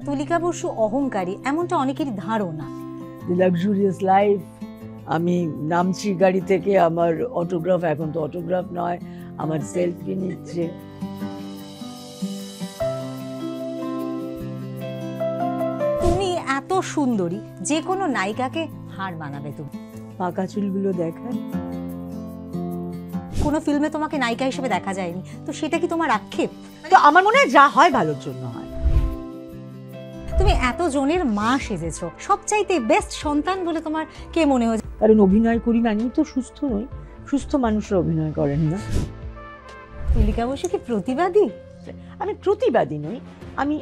তুলিকা বসু অহংকারী এমনটা অনেকেরই ধারণা। দি লাক্সুরিয়াস লাইফ, আমি নামছি গাড়ি থেকে, আমার অটোগ্রাফ, এখন তো অটোগ্রাফ নয়, আমার সেলফি নিচ্ছে। তুমি এত সুন্দরী, যে কোনো নায়িকাকে হার মানাবে তুমি। পাকা চুলগুলো দেখায়। কোনো ফিল্মে তোমাকে নায়িকা হিসেবে দেখা যায়নি, তো সেটা কি তোমার আক্ষেপ? তো আমার মনে হয় যা হয় ভালোর জন্য হয়। তুমি এত জনের মা সেজেছো, সবচাইতে বেস্ট সন্তান বলে তোমার কে মনে হয়? কারণ অভিনয় করি মানে তো সুস্থ নই, সুস্থ মানুষরা অভিনয় করেন না। তুলিকা বসু কি প্রতিবাদী? আমি প্রতিবাদী নই, আমি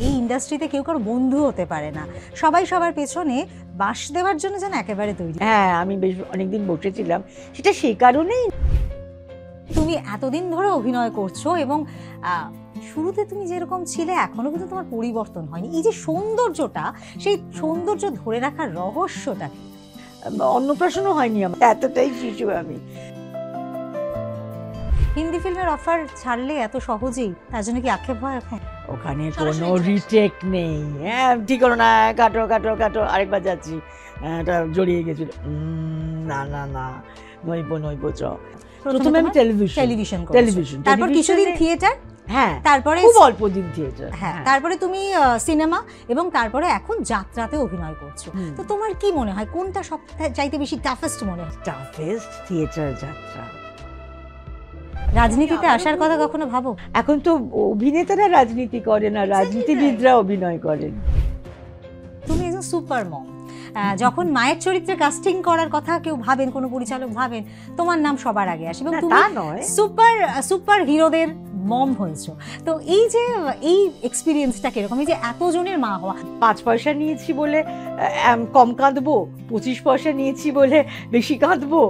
এই ইন্ডাস্ট্রিতে কেউ কারো বন্ধু হতে পারে না, সবাই সবার পেছনে বাস দেওয়ার জন্য যেন একেবারে তৈরি। হ্যাঁ, আমি বেশ অনেকদিন বসেছিলাম, সেটা সেই কারণেই। তুমি এতদিন ধরে অভিনয় করছো এবং শুরুতে তুমি যেরকম ছিলে এখনো কিন্তু তোমার পরিবর্তন হয়নি। এই যে সৌন্দর্যটা, সেই সৌন্দর্য ধরে রাখার রহস্যটা কি? অন্নপ্রাশনও হয়নি আমার, এতটাই শিশু আমি। হিন্দি ফিল্মের অফার ছাড়লে এত সহজেই, তার জন্য কি আক্ষেপ হয় এখন? ওখানে কোনো রিটেক নেই। হ্যাঁ, ঠিক হলো না, কাটো কাটো কাটো, আরেকবার যাচ্ছি, এটা জড়িয়ে গেছিল। না না না, নইবো চ। প্রথমে আমি টেলিভিশন, তারপর কিছুদিন থিয়েটার, হ্যাঁ, তারপরে খুব অল্প দিন থিয়েটার, হ্যাঁ, তারপরে তুমি সিনেমা, এবং তারপরে এখন যাত্রাতে অভিনয় করছো। তো তোমার কি মনে হয় কোনটা সবচাইতে বেশি টাফেস্ট মনে হয়? টাফেস্ট থিয়েটার যাত্রা। রাজনীতিতে আসার কথা কখনো ভাবো? এখন তো অভিনেতারা রাজনীতি করে না, রাজনীতিবিদরা অভিনয় করেন। তুমি একজন সুপার মম, যখন মায়ের চরিত্রে কাস্টিং করার কথা কেউ ভাবেন, কোনো পরিচালক ভাবেন, তোমার নাম সবার আগে আসে এবং তুমি সুপার হিরোদের মম হয়েছো। তো এই যে এই এক্সপিরিয়েন্সটা কিরকম, এই যে এতজনের মা হওয়া? 5 পয়সা নিয়েছি বলে কম কাঁদবো, 25 পয়সা নিয়েছি বলে বেশি কাঁদবো,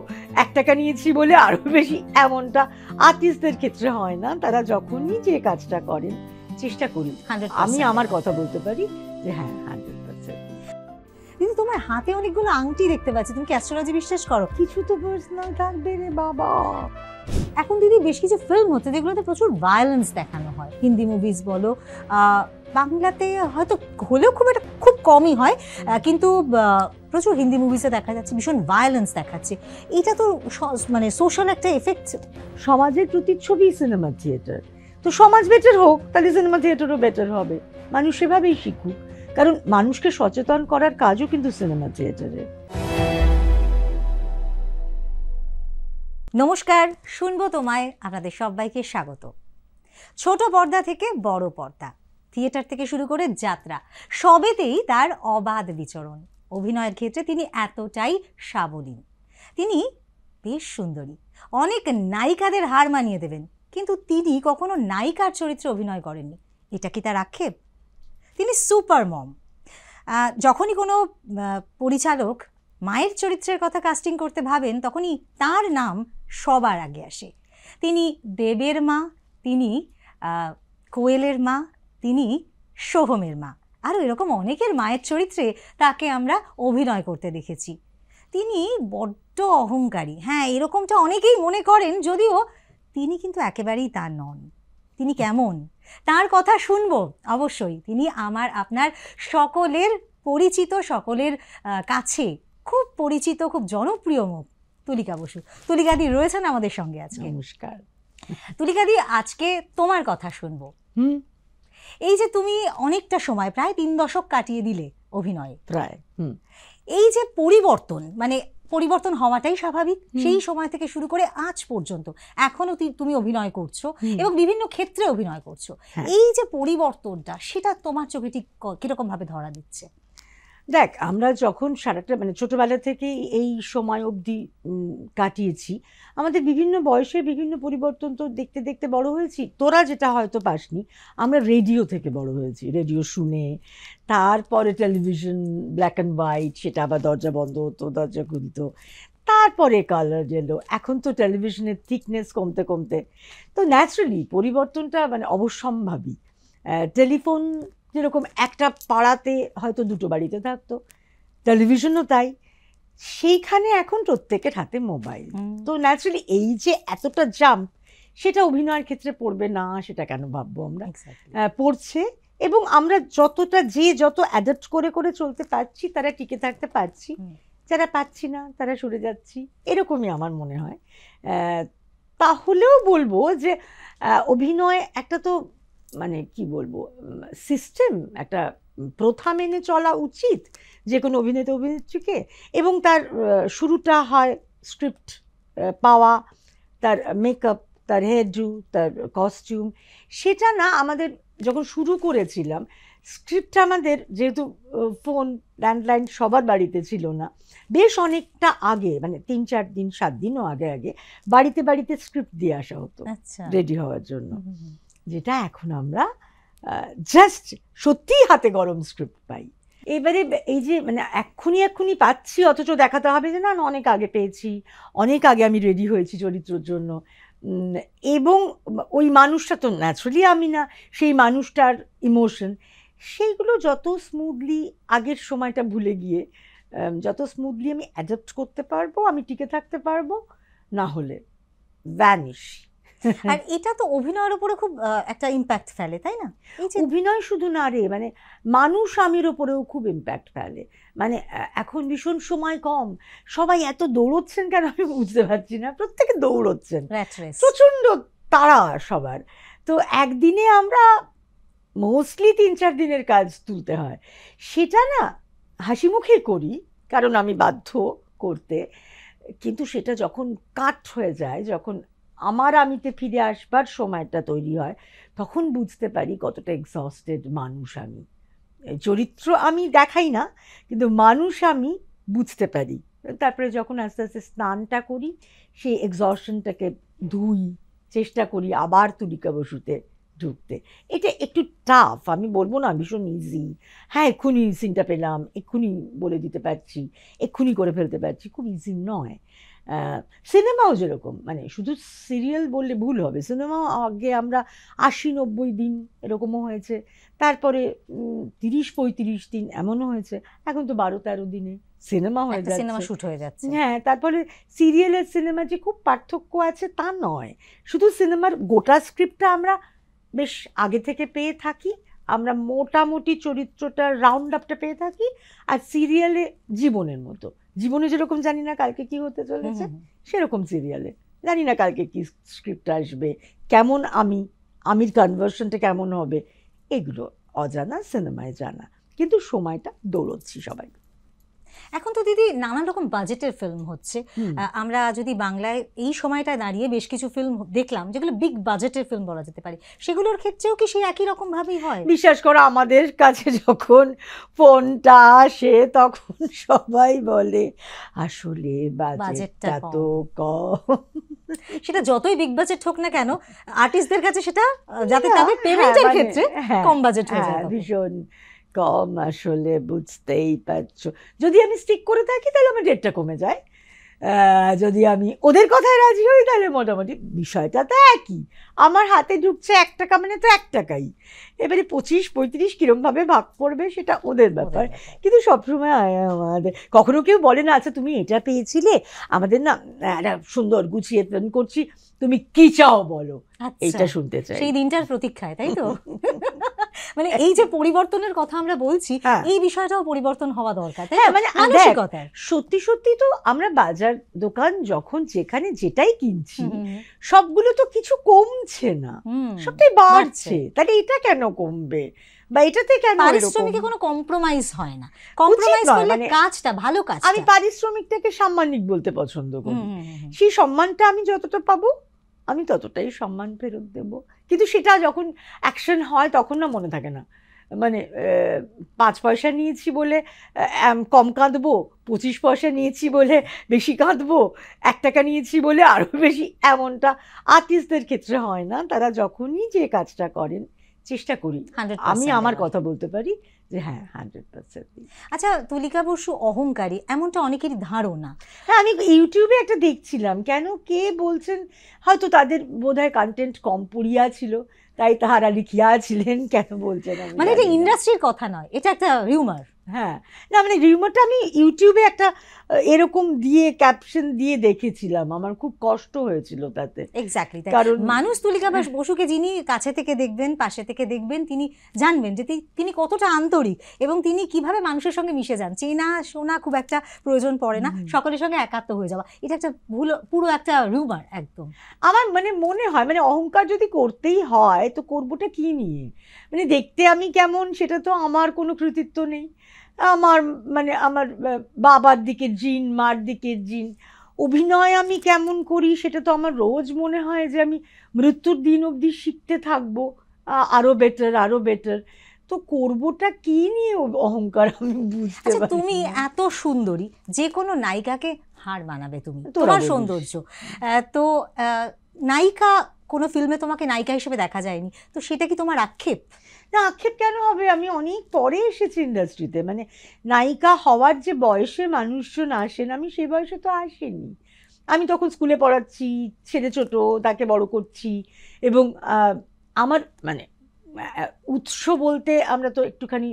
1 টাকা নিয়েছি বলে আরো বেশি, এমনটা আর্টিস্টদের ক্ষেত্রে হয় না। তারা যখনই যে কাজটা করেন, চেষ্টা করি, আমি আমার কথা বলতে পারি যে হ্যাঁ 100%। দিদি, তোমার হাতে অনেকগুলো আংটি দেখতে পাচ্ছি, তুমি কি অ্যাস্ট্রোলজি বিশ্বাস করো? কিছু তো পার্সোনাল থাকবে রে বাবা। এখন দিদি বেশ কিছু ফিল্ম হচ্ছে যেগুলোতে প্রচুর ভায়োলেন্স দেখানো হয়, হিন্দি মুভিজ বলো, বাংলাতে হয়তো হলেও খুব কমই হয়, কিন্তু প্রচুর হিন্দি মুভিজে দেখা যাচ্ছে ভীষণ ভায়োলেন্স দেখাচ্ছে। এটা তো মানে সোশ্যাল একটা এফেক্ট। সমাজের প্রতিচ্ছবি সিনেমা থিয়েটার, তো সমাজ বেটার হোক, তাহলে সিনেমা থিয়েটারও বেটার হবে, মানুষ সেভাবেই শিখুক। কারণ মানুষকে সচেতন করার কাজও কিন্তু সিনেমা থিয়েটারে। নমস্কার, শুনবো তোমায় আপনাদের সবাইকে স্বাগত। ছোট পর্দা থেকে বড় পর্দা, থিয়েটার থেকে শুরু করে যাত্রা, সবেতেই তার অবাধ বিচরণ। অভিনয়ের ক্ষেত্রে তিনি এতটাই সাবলীল, তিনি বেশ সুন্দরী, অনেক নায়িকাদের হার মানিয়ে দেবেন, কিন্তু তিনি কখনো নায়িকার চরিত্রে অভিনয় করেননি। এটা কি তার আক্ষেপ? তিনি সুপার মম। যখনই কোনো পরিচালক মায়ের চরিত্রের কথা কাস্টিং করতে ভাবেন, তখনই তার নাম সবার আগে আসে। তিনি দেবের মা, তিনি কোয়েলের মা, তিনি সোহমের মা, আরও এরকম অনেকের মায়ের চরিত্রে তাকে আমরা অভিনয় করতে দেখেছি। তিনি বড্ড অহংকারী, হ্যাঁ, এরকমটা অনেকেই মনে করেন, যদিও তিনি কিন্তু একেবারেই তা নন। তিনি কেমন, তার কথা শুনবো অবশ্যই। তিনি আমার আপনার সকলের পরিচিত, সকলের কাছে খুব পরিচিত, খুব জনপ্রিয় মুখ, তুলিকা বসু। তুলিকাদি রয়েছেন আমাদের সঙ্গে আজকে। নমস্কার তুলিকাদি, আজকে তোমার কথা শুনবো। এই যে তুমি অনেকটা সময়, প্রায় 3 দশক কাটিয়ে দিলে অভিনয়ে, প্রায়। এই যে পরিবর্তন, মানে পরিবর্তন হওয়াটাই স্বাভাবিক, সেই সময় থেকে শুরু করে আজ পর্যন্ত এখনো তুমি অভিনয় করছো এবং বিভিন্ন ক্ষেত্রে অভিনয় করছো। এই যে পরিবর্তনটা, সেটা তোমার চোখে ঠিক কিরকম ভাবে ধরা দিচ্ছে? দেখ, আমরা যখন সারাটা মানে ছোটবেলা থেকে এই সময় অবধি কাটিয়েছি, আমাদের বিভিন্ন বয়সে বিভিন্ন পরিবর্তন তো দেখতে দেখতে বড় হয়েছি। তোরা যেটা হয়তো পাসনি, আমরা রেডিও থেকে বড় হয়েছি, রেডিও শুনে, তারপরে টেলিভিশন ব্ল্যাক অ্যান্ড হোয়াইট, সেটা আবার দরজা বন্ধ হতো, দরজা খুলতো, তারপরে কালার এলো, এখন তো টেলিভিশনের থিকনেস কমতে কমতে, তো ন্যাচারালি পরিবর্তনটা মানে অবশ্যম্ভাবী। টেলিফোন যেরকম একটা পাড়াতে হয়তো 2টো বাড়িতে থাকতো, টেলিভিশনও তাই, সেইখানে এখন প্রত্যেকের হাতে মোবাইল। তো ন্যাচারালি এই যে এতটা জাম্প, সেটা অভিনয়ের ক্ষেত্রে পড়বে না, সেটা কেন ভাববো আমরা? পড়ছে, এবং আমরা যত অ্যাডাপ্ট করে করে চলতে পারছি তারা টিকে থাকতে পারছি, যারা পাচ্ছি না তারা সরে যাচ্ছি, এরকমই আমার মনে হয়। তাহলেও বলবো যে অভিনয় একটা তো মানে কি বলবো সিস্টেম, একটা প্রথা মেনে চলা উচিত যে কোনো অভিনেতা অভিনেত্রীকে, এবং তার শুরুটা হয় স্ক্রিপ্ট পাওয়া, তার মেকআপ, তার হেয়ার ডু, তার কস্টিউম। সেটা না আমাদের যখন শুরু করেছিলাম স্ক্রিপ্টটা আমাদের যেহেতু ফোন ল্যান্ডলাইন সবার বাড়িতে ছিল না, বেশ অনেকটা আগে মানে 3-4 দিন 7 দিনও আগে আগে বাড়িতে বাড়িতে স্ক্রিপ্ট দিয়ে আসা হতো রেডি হওয়ার জন্য, যেটা এখন আমরা জাস্ট সত্যিই হাতে গরম স্ক্রিপ্ট পাই। এবারে এই যে মানে এক্ষুনি পাচ্ছি, অথচ দেখাতে হবে যে না অনেক আগে পেয়েছি, অনেক আগে আমি রেডি হয়েছি চরিত্রের জন্য, এবং ওই মানুষটা তো ন্যাচারালি আমি না, সেই মানুষটার ইমোশন সেইগুলো যত স্মুথলি আগের সময়টা ভুলে গিয়ে যত স্মুথলি আমি অ্যাডাপ্ট করতে পারবো, আমি টিকে থাকতে পারবো, না হলে ভ্যানিশ। আর এটা তো অভিনয়ের উপরে খুব একটা ইম্প্যাক্ট ফেলে, তাই না? অভিনয় শুধু না রে, মানে মানুষ আমির ওপরেও খুব ইম্প্যাক্ট ফেলে। মানে এখন ভীষণ সময় কম, সবাই এত দৌড়চ্ছেন কেন আমি বুঝতে পারছি না, প্রত্যেকে দৌড়চ্ছেন, প্রচণ্ড তাড়া সবার। তো একদিনে আমরা মোস্টলি 3-4 দিনের কাজ তুলতে হয়, সেটা না হাসি মুখে করি কারণ আমি বাধ্য করতে, কিন্তু সেটা যখন কাট হয়ে যায়, যখন আমার আমিতে ফিরে আসবার সময়টা তৈরি হয়, তখন বুঝতে পারি কতটা এক্সস্টেড মানুষ আমি। চরিত্র আমি দেখাই না, কিন্তু মানুষ আমি বুঝতে পারি। তারপরে যখন আস্তে আস্তে স্নানটা করি, সেই এক্সস্টনটাকে ধুই, চেষ্টা করি আবার তুলিকা বসুতে ঢুকতে। এটা একটু টাফ, আমি বলবো না ভীষণ ইজি, হ্যাঁ এক্ষুনি সিনটা পেলাম, এক্ষুনি বলে দিতে পারছি, এক্ষুনি করে ফেলতে পারছি, খুব ইজি নয়। সিনেমাও যেরকম, মানে শুধু সিরিয়াল বললে ভুল হবে, সিনেমাও আগে আমরা 80-90 দিন এরকমও হয়েছে, তারপরে 30-35 দিন এমনও হয়েছে, এখন তো 12-13 দিনে সিনেমা হয়ে যাচ্ছে, সিনেমা শুট হয়ে যাচ্ছে। হ্যাঁ, তারপরে সিরিয়ালের সিনেমা যে খুব পার্থক্য আছে তা নয়, শুধু সিনেমার গোটা স্ক্রিপ্টটা আমরা বেশ আগে থেকে পেয়ে থাকি, আমরা মোটামুটি চরিত্রটার রাউন্ড আপটা পেয়ে থাকি, আর সিরিয়ালে জীবনের মতো, জীবনে যেরকম জানি না কালকে কি হতে চলেছে, সেরকম সিরিয়ালে জানি না কালকে কি স্ক্রিপ্ট আসবে, কেমন আমির কনভার্সনটা কেমন হবে, এগুলো অজানা, সিনেমায় জানা, কিন্তু সময়টা দৌড়চ্ছি সবাই। এখন তো দিদি নানান রকম বাজেটের ফিল্ম হচ্ছে, আমরা যদি বাংলায় এই সময়টায় দাঁড়িয়ে বেশ কিছু ফিল্ম দেখলাম যেগুলো বিগ বাজেটের ফিল্ম বলা যেতে পারে, সেগুলোর ক্ষেত্রেও কি সেই একই রকম ভাবেই হয়? বিশ্বাস করো আমাদের কাছে যখন ফোনটা আসে তখন সবাই বলে আসলে বাজেটটা তো কম। সেটা যতই বিগ বাজেট হোক না কেন, আর্টিস্টদের কাছে সেটা যাতে তাদের পেমেন্টের ক্ষেত্রে কম বাজেট হয়ে যায়, ভীষণ কম আসলে, বুঝতেই পারছো। যদি আমি স্টিক করে থাকি তাহলে আমার রেটটা কমে যায়, যদি আমি ওদের কথায় রাজি হই তাহলে মোটামুটি বিষয়টা তো একই, আমার হাতে ঢুকছে 1 টাকা মানে তো 1 টাকাই, এবারে 25-35 কিরমভাবে ভাগ করবে সেটা ওদের ব্যাপার। কিন্তু সবসময় আমাদের কখনো কেউ বলে না আচ্ছা তুমি এটা পেয়েছিলে, আমাদের না একটা সুন্দর গুছিয়ে ফিল্ম করছি, তুমি কি চাও বলো, এইটা শুনতে চাই, সেই দিনটার প্রতীক্ষায়, তাই তো? মানে এই যে পরিবর্তনের কথা আমরা বলছি, এই বিষয়টাও পরিবর্তন হওয়া দরকার, তাই না? মানে সত্যি সত্যি তো আমরা বাজার দোকান যখন যেখানে যেটাই কিনছি, সবগুলো তো কিছু কমছে না, সবটাই বাড়ছে, তাহলে এটা কেন কমবে বা এটাতে কেন পারিশ্রমিকে কোনো কম্প্রোমাইজ হয় না, কম্প্রোমাইজ করলে কাজটা ভালো কাজ। আমি পারিশ্রমিকটাকে সাম্মানিক বলতে পছন্দ করি, সেই সম্মানটা আমি যতটা পাবো আমি ততটাই সম্মান ফেরত দেব, কিন্তু সেটা যখন অ্যাকশন হয় তখন না মনে থাকে না, মানে 5 পয়সা নিয়েছি বলে কম কাঁদবো, 25 পয়সা নিয়েছি বলে বেশি কাঁদবো, 1 টাকা নিয়েছি বলে আরও বেশি, এমনটা আর্টিস্টদের ক্ষেত্রে হয় না। তারা যখনই যে কাজটা করেন চেষ্টা করি, আমি আমার কথা বলতে পারি যে হ্যাঁ 100%। আচ্ছা, তুলিকা বসু অহংকারী এমনটা অনেকেরই ধারণা। হ্যাঁ, আমি ইউটিউবে একটা দেখছিলাম, কেন কে বলছেন, হয়তো তাদের বোধহয় কন্টেন্ট কম পড়িয়া ছিল তাই তাহারা লিখিয়াছিলেন, কেন বলছেন মানে এটা ইন্ডাস্ট্রির কথা নয়, এটা একটা রিউমার। হ্যাঁ, না মানে রিউমারটা আমি ইউটিউবে একটা এরকম দিয়ে ক্যাপশন দিয়ে দেখেছিলাম, আমার খুব কষ্ট হয়েছিল তাতে। এক্স্যাক্টলি, কারণ মানুষ তুলিকা বসুকে যিনি কাছে থেকে দেখবেন, পাশে থেকে দেখবেন, তিনি জানবেন যে তিনি কতটা আন্তরিক এবং তিনি কিভাবে মানুষের সঙ্গে মিশে যান। চেনা শোনা খুব একটা প্রয়োজন পড়ে না, সকলের সঙ্গে একাত্ম হয়ে যাওয়া, এটা একটা পুরো একটা রিউমার একদম। আমার মানে মনে হয় মানে অহংকার যদি করতেই হয় তো করবোটা কি নিয়ে, মানে দেখতে আমি কেমন সেটা তো আমার কোনো কৃতিত্ব নেই। আমার মানে আমার বাবার দিকের জিন, মার দিকের জিন। অভিনয় আমি কেমন করি সেটা তো আমার রোজ মনে হয় যে আমি মৃত্যুর দিন অবধি শিখতে থাকবো আরো বেটার আরো বেটার। তো করবোটা কি নিয়ে অহংকার আমি বুঝতে পারি। তুমি এত সুন্দরী, যে কোনো নায়িকাকে হার মানাবে তুমি, তোরা তোমার বলিস। সৌন্দর্য। তো নায়িকা কোনো ফিল্মে তোমাকে নায়িকা হিসেবে দেখা যায়নি, তো সেটা কি তোমার আক্ষেপ? না, আক্ষেপ কেন হবে, আমি অনেক পরে এসেছি ইন্ডাস্ট্রিতে। মানে নায়িকা হওয়ার যে বয়সে মানুষজন আসেন, আমি সেই বয়সে তো আসেনি। আমি তখন স্কুলে পড়াচ্ছি, ছেলে ছোট, তাকে বড় করছি। এবং আমার মানে উৎস বলতে আমরা তো একটুখানি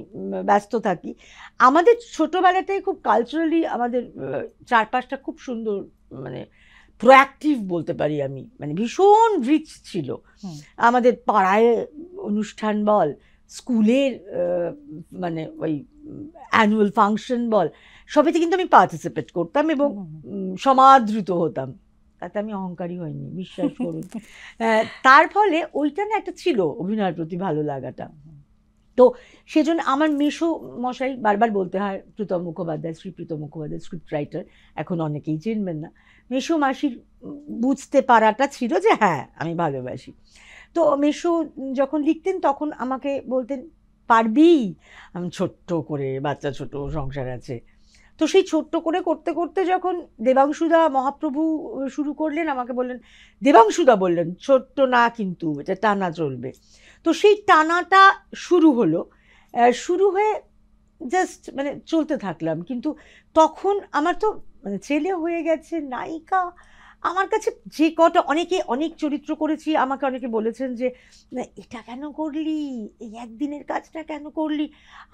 ব্যস্ত থাকি। আমাদের ছোটবেলাটাই খুব কালচারালি আমাদের চারপাশটা খুব সুন্দর, মানে প্রোঅ্যাক্টিভ বলতে পারি আমি, মানে ভীষণ রিচ ছিল। আমাদের পাড়ায় অনুষ্ঠান বল, স্কুলের মানে ওই অ্যানুয়াল ফাংশন বল, সবেতে কিন্তু আমি পার্টিসিপেট করতাম এবং সমাদৃত হতাম। তাতে আমি অহংকারী হইনি, বিশ্বাস করুন। তার ফলে ওইটা না একটা ছিল অভিনয়ের প্রতি ভালো লাগাটা। তো সেজন্য আমার মেশো মশাই, বারবার বলতে হয়, প্রীতম মুখোপাধ্যায়, শ্রী প্রীতম মুখোপাধ্যায়, স্ক্রিপ্ট রাইটার, এখন অনেকেই চিনবেন না। মেশো মাসির বুঝতে পারাটা ছিল যে হ্যাঁ আমি ভালোবাসি। তো মেশো যখন লিখতেন তখন আমাকে বলতেন, পারবি? আমি ছোট্ট করে, বাচ্চা ছোট, সংসার আছে। তো সেই ছোট্ট করে করতে করতে যখন দেবাংশুদা মহাপ্রভু শুরু করলেন, আমাকে বললেন, দেবাংশুদা বললেন ছোট্ট না কিন্তু, এটা টানা চলবে। তো সেই টানাটা শুরু হলো, শুরু হয়ে জাস্ট মানে চলতে থাকলাম। কিন্তু তখন আমার তো মানে ছেলে হয়ে গেছে, নায়িকা। আমার কাছে যে কটা, অনেকে অনেক চরিত্র করেছি, আমাকে অনেকে বলেছেন যে এটা কেন করলি, এই একদিনের কাজটা কেন করলি।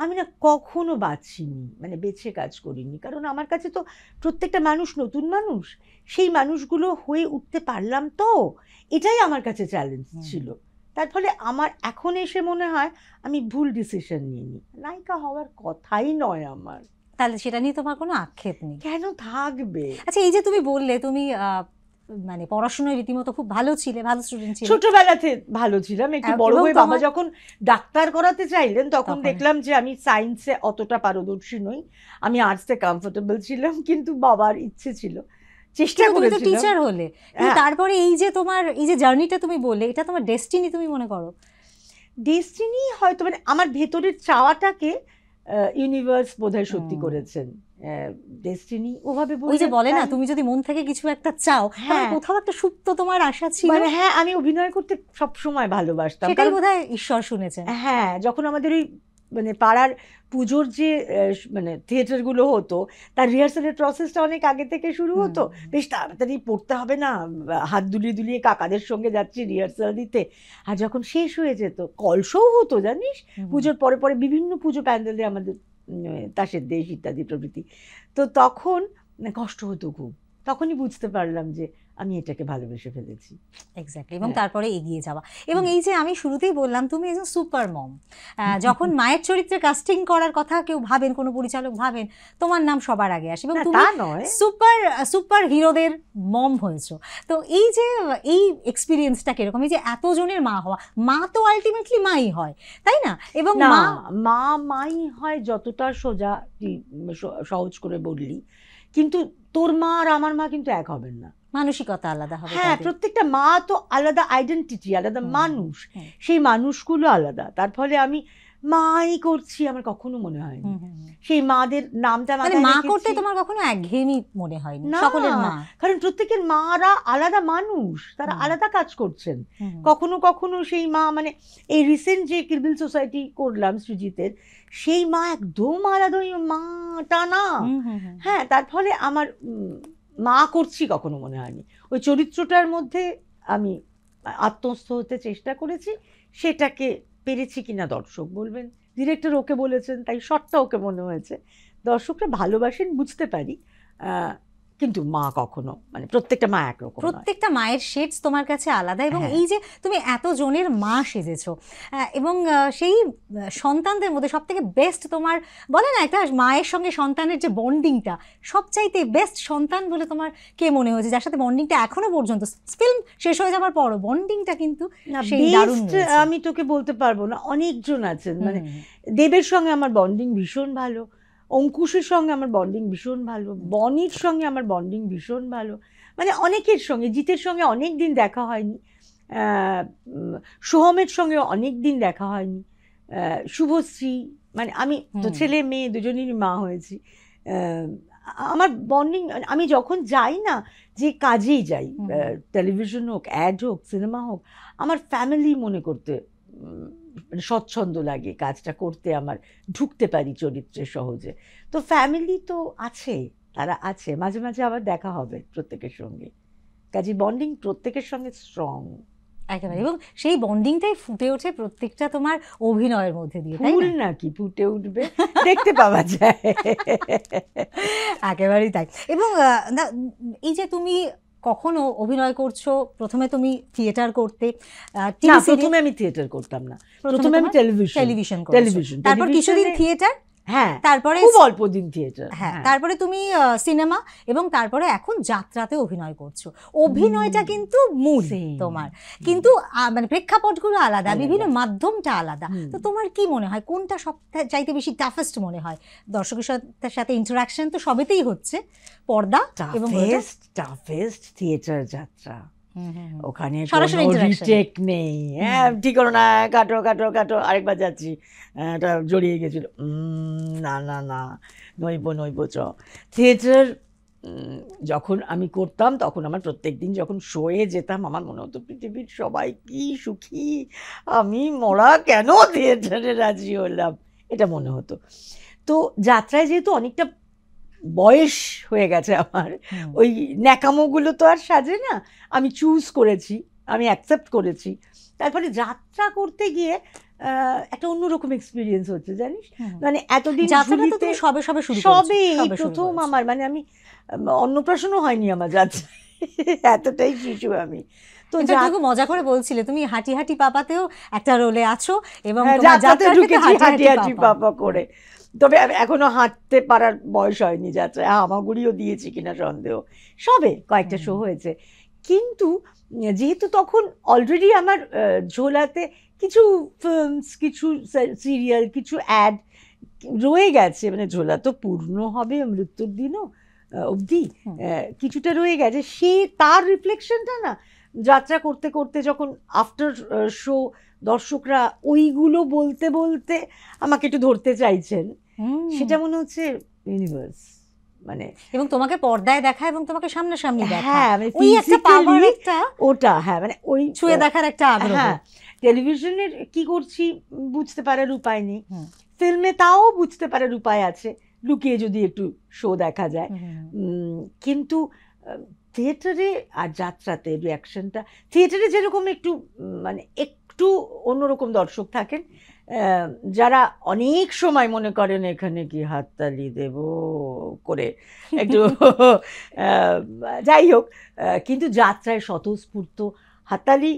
আমি না কখনো বাছিনি, মানে বেছে কাজ করিনি, কারণ আমার কাছে তো প্রত্যেকটা মানুষ নতুন মানুষ, সেই মানুষগুলো হয়ে উঠতে পারলাম তো, এটাই আমার কাছে চ্যালেঞ্জ ছিল। তার ফলে আমার এখন এসে মনে হয় আমি ভুল ডিসিশন নিইনি, নায়িকা হওয়ার কথাই নয় আমার। তাহলে সেটা নিয়ে তোমার কোনো আক্ষেপ নেই? কেন থাকবে? আচ্ছা, এই যে তুমি বললে তুমি মানে পড়াশোনায় রীতিমতো খুব ভালো ছিলে, ভালো স্টুডেন্ট ছিলে। ছোটবেলাতে ভালো ছিলাম, একটু বড় হয়ে বাবা যখন ডাক্তার করাতে চাইলেন তখন দেখলাম যে আমি সায়েন্সে অতটা পারদর্শী নই, আমি আর্টসে কমফোর্টেবল ছিলাম। কিন্তু বাবার ইচ্ছে ছিল, চেষ্টা করেছিলাম। টিচার হলে তারপরে এই যে তোমার এই যে জার্নিটা তুমি বললে, এটা তোমার ডেস্টিনি তুমি মনে করো? ডেস্টিনি হয়তো, মানে আমার ভেতরের চাওয়াটাকে ইউনিভার্স বোধহয় সত্যি করেছেন। ডেস্টিনি ওভাবে ওই যে বলে না, তুমি যদি মন থেকে কিছু একটা চাও, তাহলে কোথাও একটা সুপ্ত তোমার আশা ছিল। মানে হ্যাঁ, আমি অভিনয় করতে সব সময় ভালোবাসতাম, সেটাই বোধহয় ঈশ্বর শুনেছেন। হ্যাঁ, যখন আমাদের ওই মানে পাড়ার পুজোর যে মানে থিয়েটারগুলো হতো, তার রিহার্সালের প্রসেসটা অনেক আগে থেকে শুরু হতো। বেশ তাড়াতাড়ি পড়তে হবে না, হাত দুলিয়ে দুলিয়ে কাকাদের সঙ্গে যাচ্ছি রিহার্সাল দিতে। আর যখন শেষ হয়ে যেত, কলসও হতো জানিস, পুজোর পরে পরে বিভিন্ন পুজো প্যান্ডেলে আমাদের, তাসের দেশ ইত্যাদি প্রভৃতি। তো তখন কষ্ট হতো খুব, তখনই বুঝতে পারলাম যে আমি এটাকে ভালোবেসে ফেলেছি। এক্স্যাক্টলি, এবং তারপরে এগিয়ে যাওয়া। এবং এই যে আমি শুরুতেই বললাম তুমি একজন সুপার মম, যখন মায়ের চরিত্রে কাস্টিং করার কথা কেউ ভাবেন, কোনো পরিচালক ভাবেন, তোমার নাম সবার আগে আসে এবং তুমি সুপার হিরোদের মম হয়েছো। তো এই যে এই এক্সপিরিয়েন্সটা কিরকম, এই যে এতজনের মা হওয়া? মা তো আলটিমেটলি মাই হয়, তাই না? এবং মাই হয় যতটা সোজা, সহজ করে বললি, কিন্তু তোর মা আর আমার মা কিন্তু এক হবেন না, মানসিকতা আলাদা হবে। হ্যাঁ, প্রত্যেকটা মা তো আলাদা আইডেন্টিটি, আলাদা মানুষ, সেই মানুষগুলো আলাদা। তার ফলে আমি মাই করছি আমার কখনো মনে হয়নি। সেই মাদের নামটা মানে মা করতে তোমার কখনো একঘেয়েমি মনে হয়নি? সকলের মা, কারণ প্রত্যেকের মারা আলাদা মানুষ, তারা আলাদা কাজ করছেন। কখনো কখনো সেই মা, মানে এই রিসেন্ট যে কিলবিল সোসাইটি করলাম সৃজিতের, সেই মা একদম আলাদা, ওই মাটা না। হ্যাঁ, তার ফলে আমার মা করছি কখনো মনে হয়নি। ওই চরিত্রটার মধ্যে আমি আত্মস্থ হতে চেষ্টা করেছি, সেটাকে পেরেছি কিনা দর্শক বলবেন, ডিরেক্টর ওকে বলেছেন তাই শটটা ওকে মনে হয়েছে, দর্শকরা ভালোবাসেন বুঝতে পারি। কিন্তু মা কখনো, মানে প্রত্যেকটা মা একরকম নয়। প্রত্যেকটা মায়ের শেডস তোমার কাছে আলাদা, এবং হ্যাঁ। এই যে তুমি এত জনের মা সেজেছো, এবং সেই সন্তানদের মধ্যে সব থেকে বেস্ট তোমার বলে না একটা মায়ের সঙ্গে সন্তানের যে বন্ডিংটা, সবচাইতে বেস্ট সন্তান বলে তোমার কে মনে হয়েছে, যার সাথে বন্ডিংটা এখনো পর্যন্ত ফিল্ম শেষ হয়ে যাওয়ার পরও বন্ডিংটা কিন্তু না, সেই দারুণ best রয়েছে? আমি তোকে বলতে পারবো না, অনেকজন আছেন। মানে দেবের সঙ্গে আমার বন্ডিং ভীষণ ভালো, অঙ্কুশের সঙ্গে আমার বন্ডিং ভীষণ ভালো, বনির সঙ্গে আমার বন্ডিং ভীষণ ভালো, মানে অনেকের সঙ্গে, জিতের সঙ্গে অনেক দিন দেখা হয়নি, সোহমের সঙ্গে অনেক দিন দেখা হয়নি, শুভশ্রী, মানে আমি তো ছেলে মেয়ে দুজনেরই মা হয়েছি। আমার বন্ডিং, আমি যখন যাই না, যে কাজেই যাই, টেলিভিশন হোক, অ্যাড হোক, সিনেমা হোক, আমার ফ্যামিলি মনে করতে মানে স্বচ্ছন্দ লাগে, কাজটা করতে আমার ঢুকতে পারি চরিত্রে সহজে। তো ফ্যামিলি তো আছে, তারা আছে, মাঝে মাঝে আবার দেখা হবে প্রত্যেকের সঙ্গে, কাজে বন্ডিং প্রত্যেকের সঙ্গে স্ট্রং একেবারে, এবং সেই বন্ডিংটাই ফুটে ওঠে প্রত্যেকটা তোমার অভিনয়ের মধ্যে দিয়ে, তাই ফুল না? নাকি ফুটে উঠবে দেখতে পাওয়া যায়। একেবারেই তাই। এবং এই যে তুমি কখনো অভিনয় করছো, প্রথমে তুমি থিয়েটার করতে, না, প্রথমে আমি থিয়েটার করতাম না, প্রথমে আমি টেলিভিশন, তারপর কিছুদিন থিয়েটার, হ্যাঁ, তারপরে খুব অল্প দিন থিয়েটার, হ্যাঁ, তারপরে তুমি সিনেমা, এবং তারপরে এখন যাত্রাতে অভিনয় করছো। অভিনয়টা কিন্তু মূল তোমার, কিন্তু মানে প্রেক্ষাপটগুলো আলাদা, বিভিন্ন মাধ্যমটা আলাদা। তো তোমার কি মনে হয় কোনটা সবচাইতে বেশি টাফেস্ট মনে হয়? দর্শকের সাথে ইন্টারাকশন তো সবেতেই হচ্ছে, পর্দা এবং টাফেস্ট থিয়েটার যাত্রা, ওখানে সরাসরি রিটেক নেই, হ্যাঁ ঠিক হলো না, কাটো কাটো কাটো, আরেকবার যাচ্ছি, এটা জড়িয়ে গেছিল, না না না, নইব চ। থিয়েটার যখন আমি করতাম তখন আমার প্রত্যেক দিন যখন শোয়ে যেতাম, আমার মনে হতো পৃথিবীর সবাই কি সুখী, আমি মরা কেন থিয়েটারে রাজি হলাম, এটা মনে হতো। তো যাত্রায় যেহেতু অনেকটা বয়স হয়ে গেছে আমার, ওই ন্যাকামোগুলো তো আর সাজে না, আমি চুজ করেছি, আমি অ্যাকসেপ্ট করেছি, তারপরে যাত্রা করতে গিয়ে একটা অন্যরকম এক্সপিরিয়েন্স হচ্ছে জানিস, মানে এতদিন সবে প্রথম আমার, মানে আমি অন্নপ্রাশনও হয়নি আমার যাত্রা, এতটাই শিশু আমি। তো মজা করে বলছিলে তুমি হাঁটি হাঁটি পাপাতেও একটা রোলে আছো, এবং যাত্রাতে ঢুকেছি হাঁটি হাঁটি পাপা করে, তবে এখনো হাঁটতে পারার বয়স হয়নি যাত্রায়, হামাগুড়িও দিয়েছি কিনা সন্দেহ, সবে কয়েকটা শো হয়েছে। কিন্তু যেহেতু তখন অলরেডি আমার ঝোলাতে কিছু ফিল্মস, কিছু সিরিয়াল, কিছু অ্যাড রয়ে গেছে, মানে ঝোলা তো পূর্ণ হবে মৃত্যুর দিনও অবধি, কিছুটা রয়ে গেছে, সে তার রিফ্লেকশনটা না যাত্রা করতে করতে যখন আফটার শো দর্শকরা ওইগুলো বলতে বলতে আমাকে একটু ধরতে চাইছেন, সেটা মনে হচ্ছে ইউনিভার্স, মানে এবং তোমাকে পর্দায় দেখা এবং তোমাকে সামনাসামনি দেখা, হ্যাঁ ওই একটা পাওয়ার, একটা ওটা, হ্যাঁ মানে ওই ছুঁয়ে দেখার একটা আগ্রহ। হ্যাঁ, টেলিভিশনের কি করছি বুঝতে পারার উপায় নেই, ফিল্মে তাও বুঝতে পারার উপায় আছে, লুকিয়ে যদি একটু শো দেখা যায়, কিন্তু থিয়েটারে আর যাত্রাতে রিয়াকশনটা, থিয়েটারে যেরকম একটু মানে একটু অন্যরকম দর্শক থাকেন, যারা অনেক সময় মনে করেন এখানে কি হাততালি দেব করে একটু যাই হোক, কিন্তু যাত্রায় স্বতঃস্ফূর্ত হাততালি,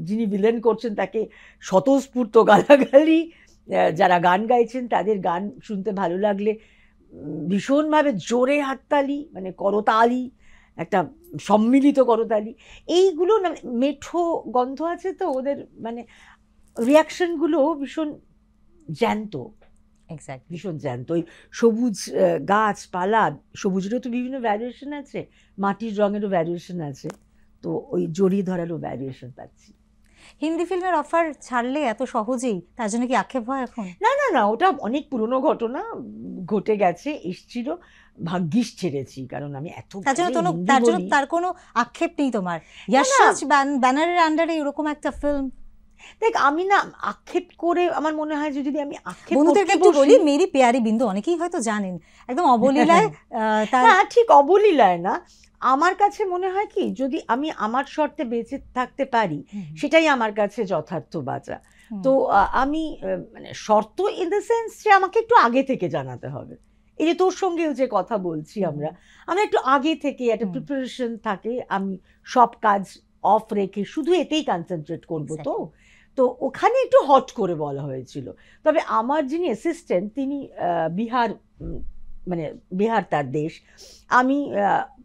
যিনি ভিলেন করছেন তাকে স্বতঃস্ফূর্ত গালাগালি, যারা গান গাইছেন তাদের গান শুনতে ভালো লাগলে ভীষণভাবে জোরে হাততালি, মানে করতালি, একটা সম্মিলিত করতালি, এইগুলো না মেঠো গন্ধ আছে তো ওদের, মানে রিয়াকশনগুলো ভীষণ জ্যান্ত, ভীষণ জ্যান্ত। ওই সবুজ গাছপালা, সবুজেরও তো বিভিন্ন ভ্যারিয়েশন আছে, মাটির রঙেরও ভ্যারিয়েশন আছে, তো ওই জড়িয়ে ধরারও ভ্যারিয়েশন পাচ্ছি। হিন্দি ফিল্মের অফার ছাড়লে এত সহজেই, তার জন্য কি আক্ষেপ হয় এখন? না না না, ওটা অনেক পুরনো ঘটনা, ঘটে গেছে, এসছিল, ভাগ্যিস ছেড়েছি, কারণ আমি এত তার জন্য তার কোনো আক্ষেপ নেই তোমার? ইয়াশরাজ ব্যানারের আন্ডারে এরকম একটা ফিল্ম, দেখ আমি না আক্ষেপ করে, আমার মনে হয় যদি আমি আক্ষেপ বন্ধুদেরকে একটু বলি, মেরি প্যারি বিন্দু অনেকেই হয়তো জানেন, একদম অবলীলায়, না ঠিক অবলীলায় না, আমার কাছে মনে হয় কি, যদি আমি আমার শর্তে বেঁচে থাকতে পারি সেটাই আমার কাছে যথার্থ বাঁচা, তো আমি মানে শর্ত ইন দ্য সেন্স যে আমাকে একটু আগে থেকে জানাতে হবে। এই যে তোর সঙ্গেও যে কথা বলছি আমরা একটু আগে থেকে একটা প্রিপারেশন থাকে, আমি সব কাজ অফ রেখে শুধু এতেই কনসেন্ট্রেট করবো। তো ওখানে একটু হট করে বলা হয়েছিল। তবে আমার যিনি অ্যাসিস্ট্যান্ট তিনি বিহার, মানে বিহার তার দেশ। আমি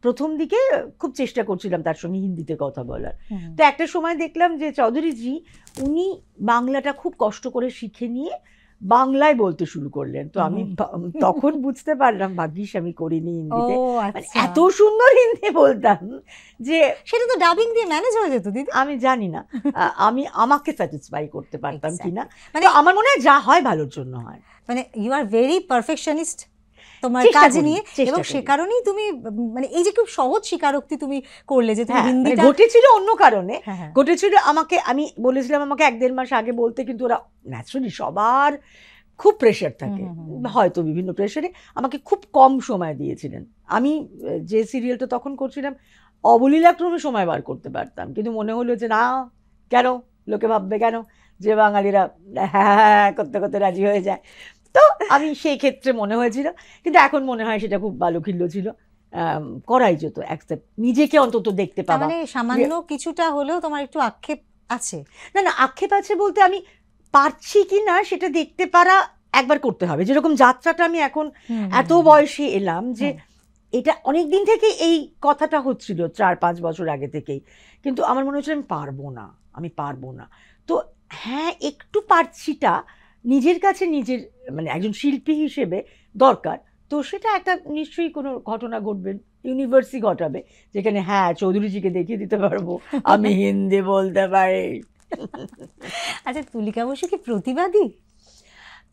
প্রথম দিকে খুব চেষ্টা করছিলাম তার সঙ্গে হিন্দিতে কথা বলার। তো একটা সময় দেখলাম যে চৌধুরীজি উনি বাংলাটা খুব কষ্ট করে শিখে নিয়ে বাংলায় বলতে শুরু করলেন। তো আমি তখন বুঝতে পারলাম ভাগ্যিস আমি করিনি হিন্দিতে, এত সুন্দর হিন্দি বলতাম যে সেটা তো ডাবিং দিয়ে ম্যানেজ হয়ে যেত দিদি। আমি জানি না আমি আমাকে স্যাটিসফাই করতে পারতাম কিনা, মানে আমার মনে হয় যা হয় ভালোর জন্য হয়। মানে ইউ আর ভেরি পারফেকশনিস্ট তোমার কাজ নিয়ে, এবং সে কারণেই তুমি মানে এই যে খুব সহজ স্বীকারোক্তি তুমি করলে যে তুমি হিন্দিটা ঘটেছিল অন্য কারণে, ঘটেছিল আমাকে, আমি বলেছিলাম আমাকে 1-1.5 মাস আগে বলতে, কিন্তু ওরা ন্যাচারালি সবার খুব প্রেশার থাকে, হয়তো বিভিন্ন প্রেশারে আমাকে খুব কম সময় দিয়েছিলেন। আমি যে সিরিয়ালটা তখন করছিলাম অবলীলাক্রমে সময় বার করতে পারতাম, কিন্তু মনে হলো যে না, কেন লোকে ভাববে কেন যে বাঙালিরা হ্যাঁ করতে করতে রাজি হয়ে যায়। তো আমি সেই ক্ষেত্রে মনে হয়েছিল, কিন্তু এখন মনে হয় সেটা খুব ভালো খিল্ল ছিল, করাই যেত, অ্যাকসেপ্ট, নিজেকে অন্তত দেখতে পাওয়া। মানে সামান্য কিছুটা হলেও তোমার একটু আক্ষেপ আছে? না আক্ষেপ আছে বলতে আমি পারছি কি না সেটা দেখতে পারা একবার করতে হবে। যেরকম যাত্রাটা আমি এখন এত বয়সে এলাম যে এটা অনেক দিন থেকে এই কথাটা হচ্ছিল, 4-5 বছর আগে থেকেই, কিন্তু আমার মনে হচ্ছিল আমি পারবো না। তো হ্যাঁ, একটু পারছিটা নিজের কাছে নিজের মানে একজন শিল্পী হিসেবে দরকার। তো সেটা একটা নিশ্চয়ই কোনো ঘটনা ঘটবে, ইউনিভার্সই ঘটাবে, যেখানে হ্যাঁ চৌধুরীজিকে দেখিয়ে দিতে পারবো আমি হিন্দি বলতে পারি। আচ্ছা, তুলিকা বসু কি প্রতিবাদী?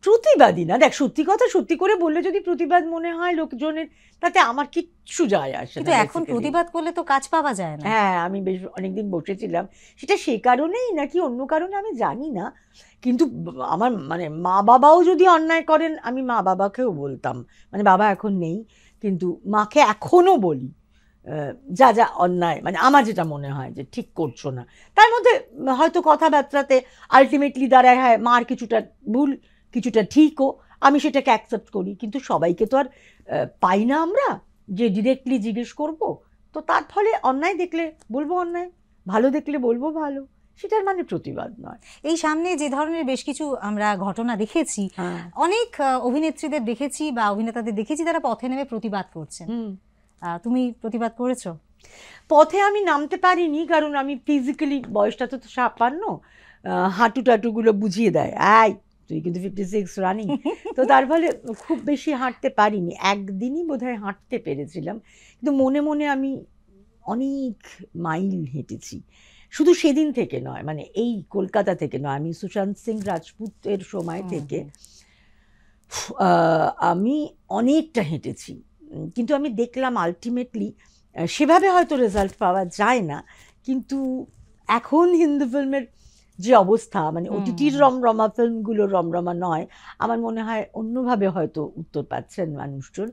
প্রতিবাদী না, দেখ সত্যি কথা সত্যি করে বললে যদি প্রতিবাদ মনে হয় লোকজনের, তাতে আমার কিচ্ছু যায় আসে না। কিন্তু এখন প্রতিবাদ করলে তো কাজ পাওয়া যায় না। হ্যাঁ, আমি বেশ অনেকদিন বসেছিলাম, সেটা সে কারণেই নাকি অন্য কারণে আমি জানি না, কিন্তু আমার মানে মা বাবাও যদি অন্যায় করেন, আমি মা বাবাকেও বলতাম, মানে বাবা এখন নেই কিন্তু মাকে এখনো বলি যা যা অন্যায়, মানে আমার যেটা মনে হয় যে ঠিক করছো না, তার মধ্যে হয়তো কথাবার্তাতে আলটিমেটলি দাঁড়ায় হ্যাঁ মার কিছুটা ভুল কিছুটা ঠিকও, আমি সেটাকে অ্যাকসেপ্ট করি। কিন্তু সবাইকে তো আর পাই না আমরা যে ডিরেক্টলি জিজ্ঞেস করব। তো তার ফলে অন্যায় দেখলে বলবো অন্যায়, ভালো দেখলে বলবো ভালো, সেটার মানে প্রতিবাদ নয়। এই সামনে যে ধরনের বেশ কিছু আমরা ঘটনা দেখেছি, অনেক অভিনেত্রীদের দেখেছি বা অভিনেতাদের দেখেছি তারা পথে নেমে প্রতিবাদ করছেন। তুমি প্রতিবাদ করেছো? পথে আমি নামতে পারিনি, কারণ আমি ফিজিক্যালি, বয়সটা তো 56, হাঁটু টাটুগুলো বুঝিয়ে দেয়, আয় তুই কিন্তু 56 রানিং, তো তার ফলে খুব বেশি হাঁটতে পারিনি। একদিনই বোধহয় হাঁটতে পেরেছিলাম, কিন্তু মনে মনে আমি অনেক মাইল হেঁটেছি। শুধু সেদিন থেকে নয়, মানে এই কলকাতা থেকে নয়, আমি সুশান্ত সিং রাজপুতের সময় থেকে আমি অনেকটা হেঁটেছি। কিন্তু আমি দেখলাম আলটিমেটলি সেভাবে হয়তো রেজাল্ট পাওয়া যায় না, কিন্তু এখন হিন্দি ফিল্মের যে অবস্থা, মানে ওটিটির রমরমা ফিল্মগুলো রমরমা নয়, আমার মনে হয় অন্যভাবে হয়তো উত্তর পাচ্ছেন মানুষজন।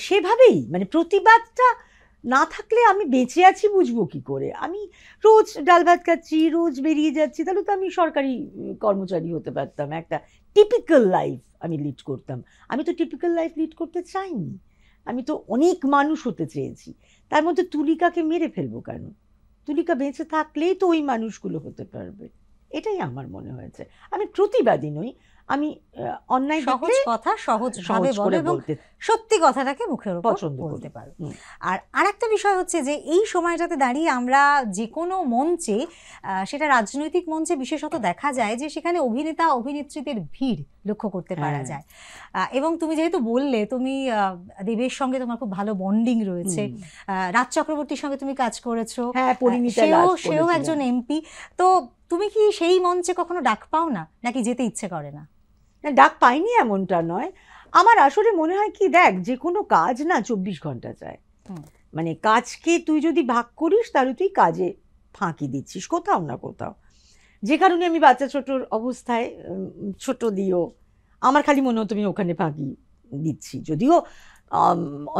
সেভাবেই মানে প্রতিবাদটা না থাকলে আমি বেঁচে আছি বুঝবো কি করে? আমি রোজ ডাল ভাত খাচ্ছি, রোজ বেরিয়ে যাচ্ছি, তাহলে তো আমি সরকারি কর্মচারী হতে পারতাম, একটা টিপিক্যাল লাইফ আমি লিড করতাম। আমি তো টিপিক্যাল লাইফ লিড করতে চাইনি, আমি তো অনেক মানুষ হতে চেয়েছি। তার মধ্যে তুলিকাকে মেরে ফেলবো কেন? তুলিকা বেঁচে থাকলেই তো ওই মানুষগুলো হতে পারবে, এটাই আমার মনে হয়েছে। আমি প্রতিবাদী নই, আমি অন্যায় সহজ কথা সহজভাবে বলো এবং সত্যি কথাটাকে মুখের উপর বলতে পারো। আর আরেকটা বিষয় হচ্ছে যে এই সময়টাতে দাঁড়িয়ে আমরা যে কোনো মঞ্চে, সেটা রাজনৈতিক মঞ্চে বিশেষত দেখা যায় যে সেখানে অভিনেতা অভিনেত্রীদের ভিড় লক্ষ্য করতে পারা যায়। এবং তুমি যেহেতু বললে তুমি দেবের সঙ্গে তোমার খুব ভালো বন্ডিং রয়েছে, রাজ চক্রবর্তীর সঙ্গে তুমি কাজ করেছো, সেও একজন এমপি, তো তুমি কি সেই মঞ্চে কখনো ডাক পাও না, নাকি যেতে ইচ্ছে করে না? ডাক পাইনি এমনটা নয়, আমার আসলে মনে হয় কি, দেখ যে কোনো কাজ না 24 ঘন্টা চায়, মানে কাজকে তুই যদি ভাগ করিস তাহলে তুই কাজে ফাঁকি দিচ্ছিস কোথাও না কোথাও। যে কারণে আমি বাচ্চা ছোটোর অবস্থায় ছোট দিও আমার খালি মনে হতো আমি ওখানে ফাঁকি দিচ্ছি। যদিও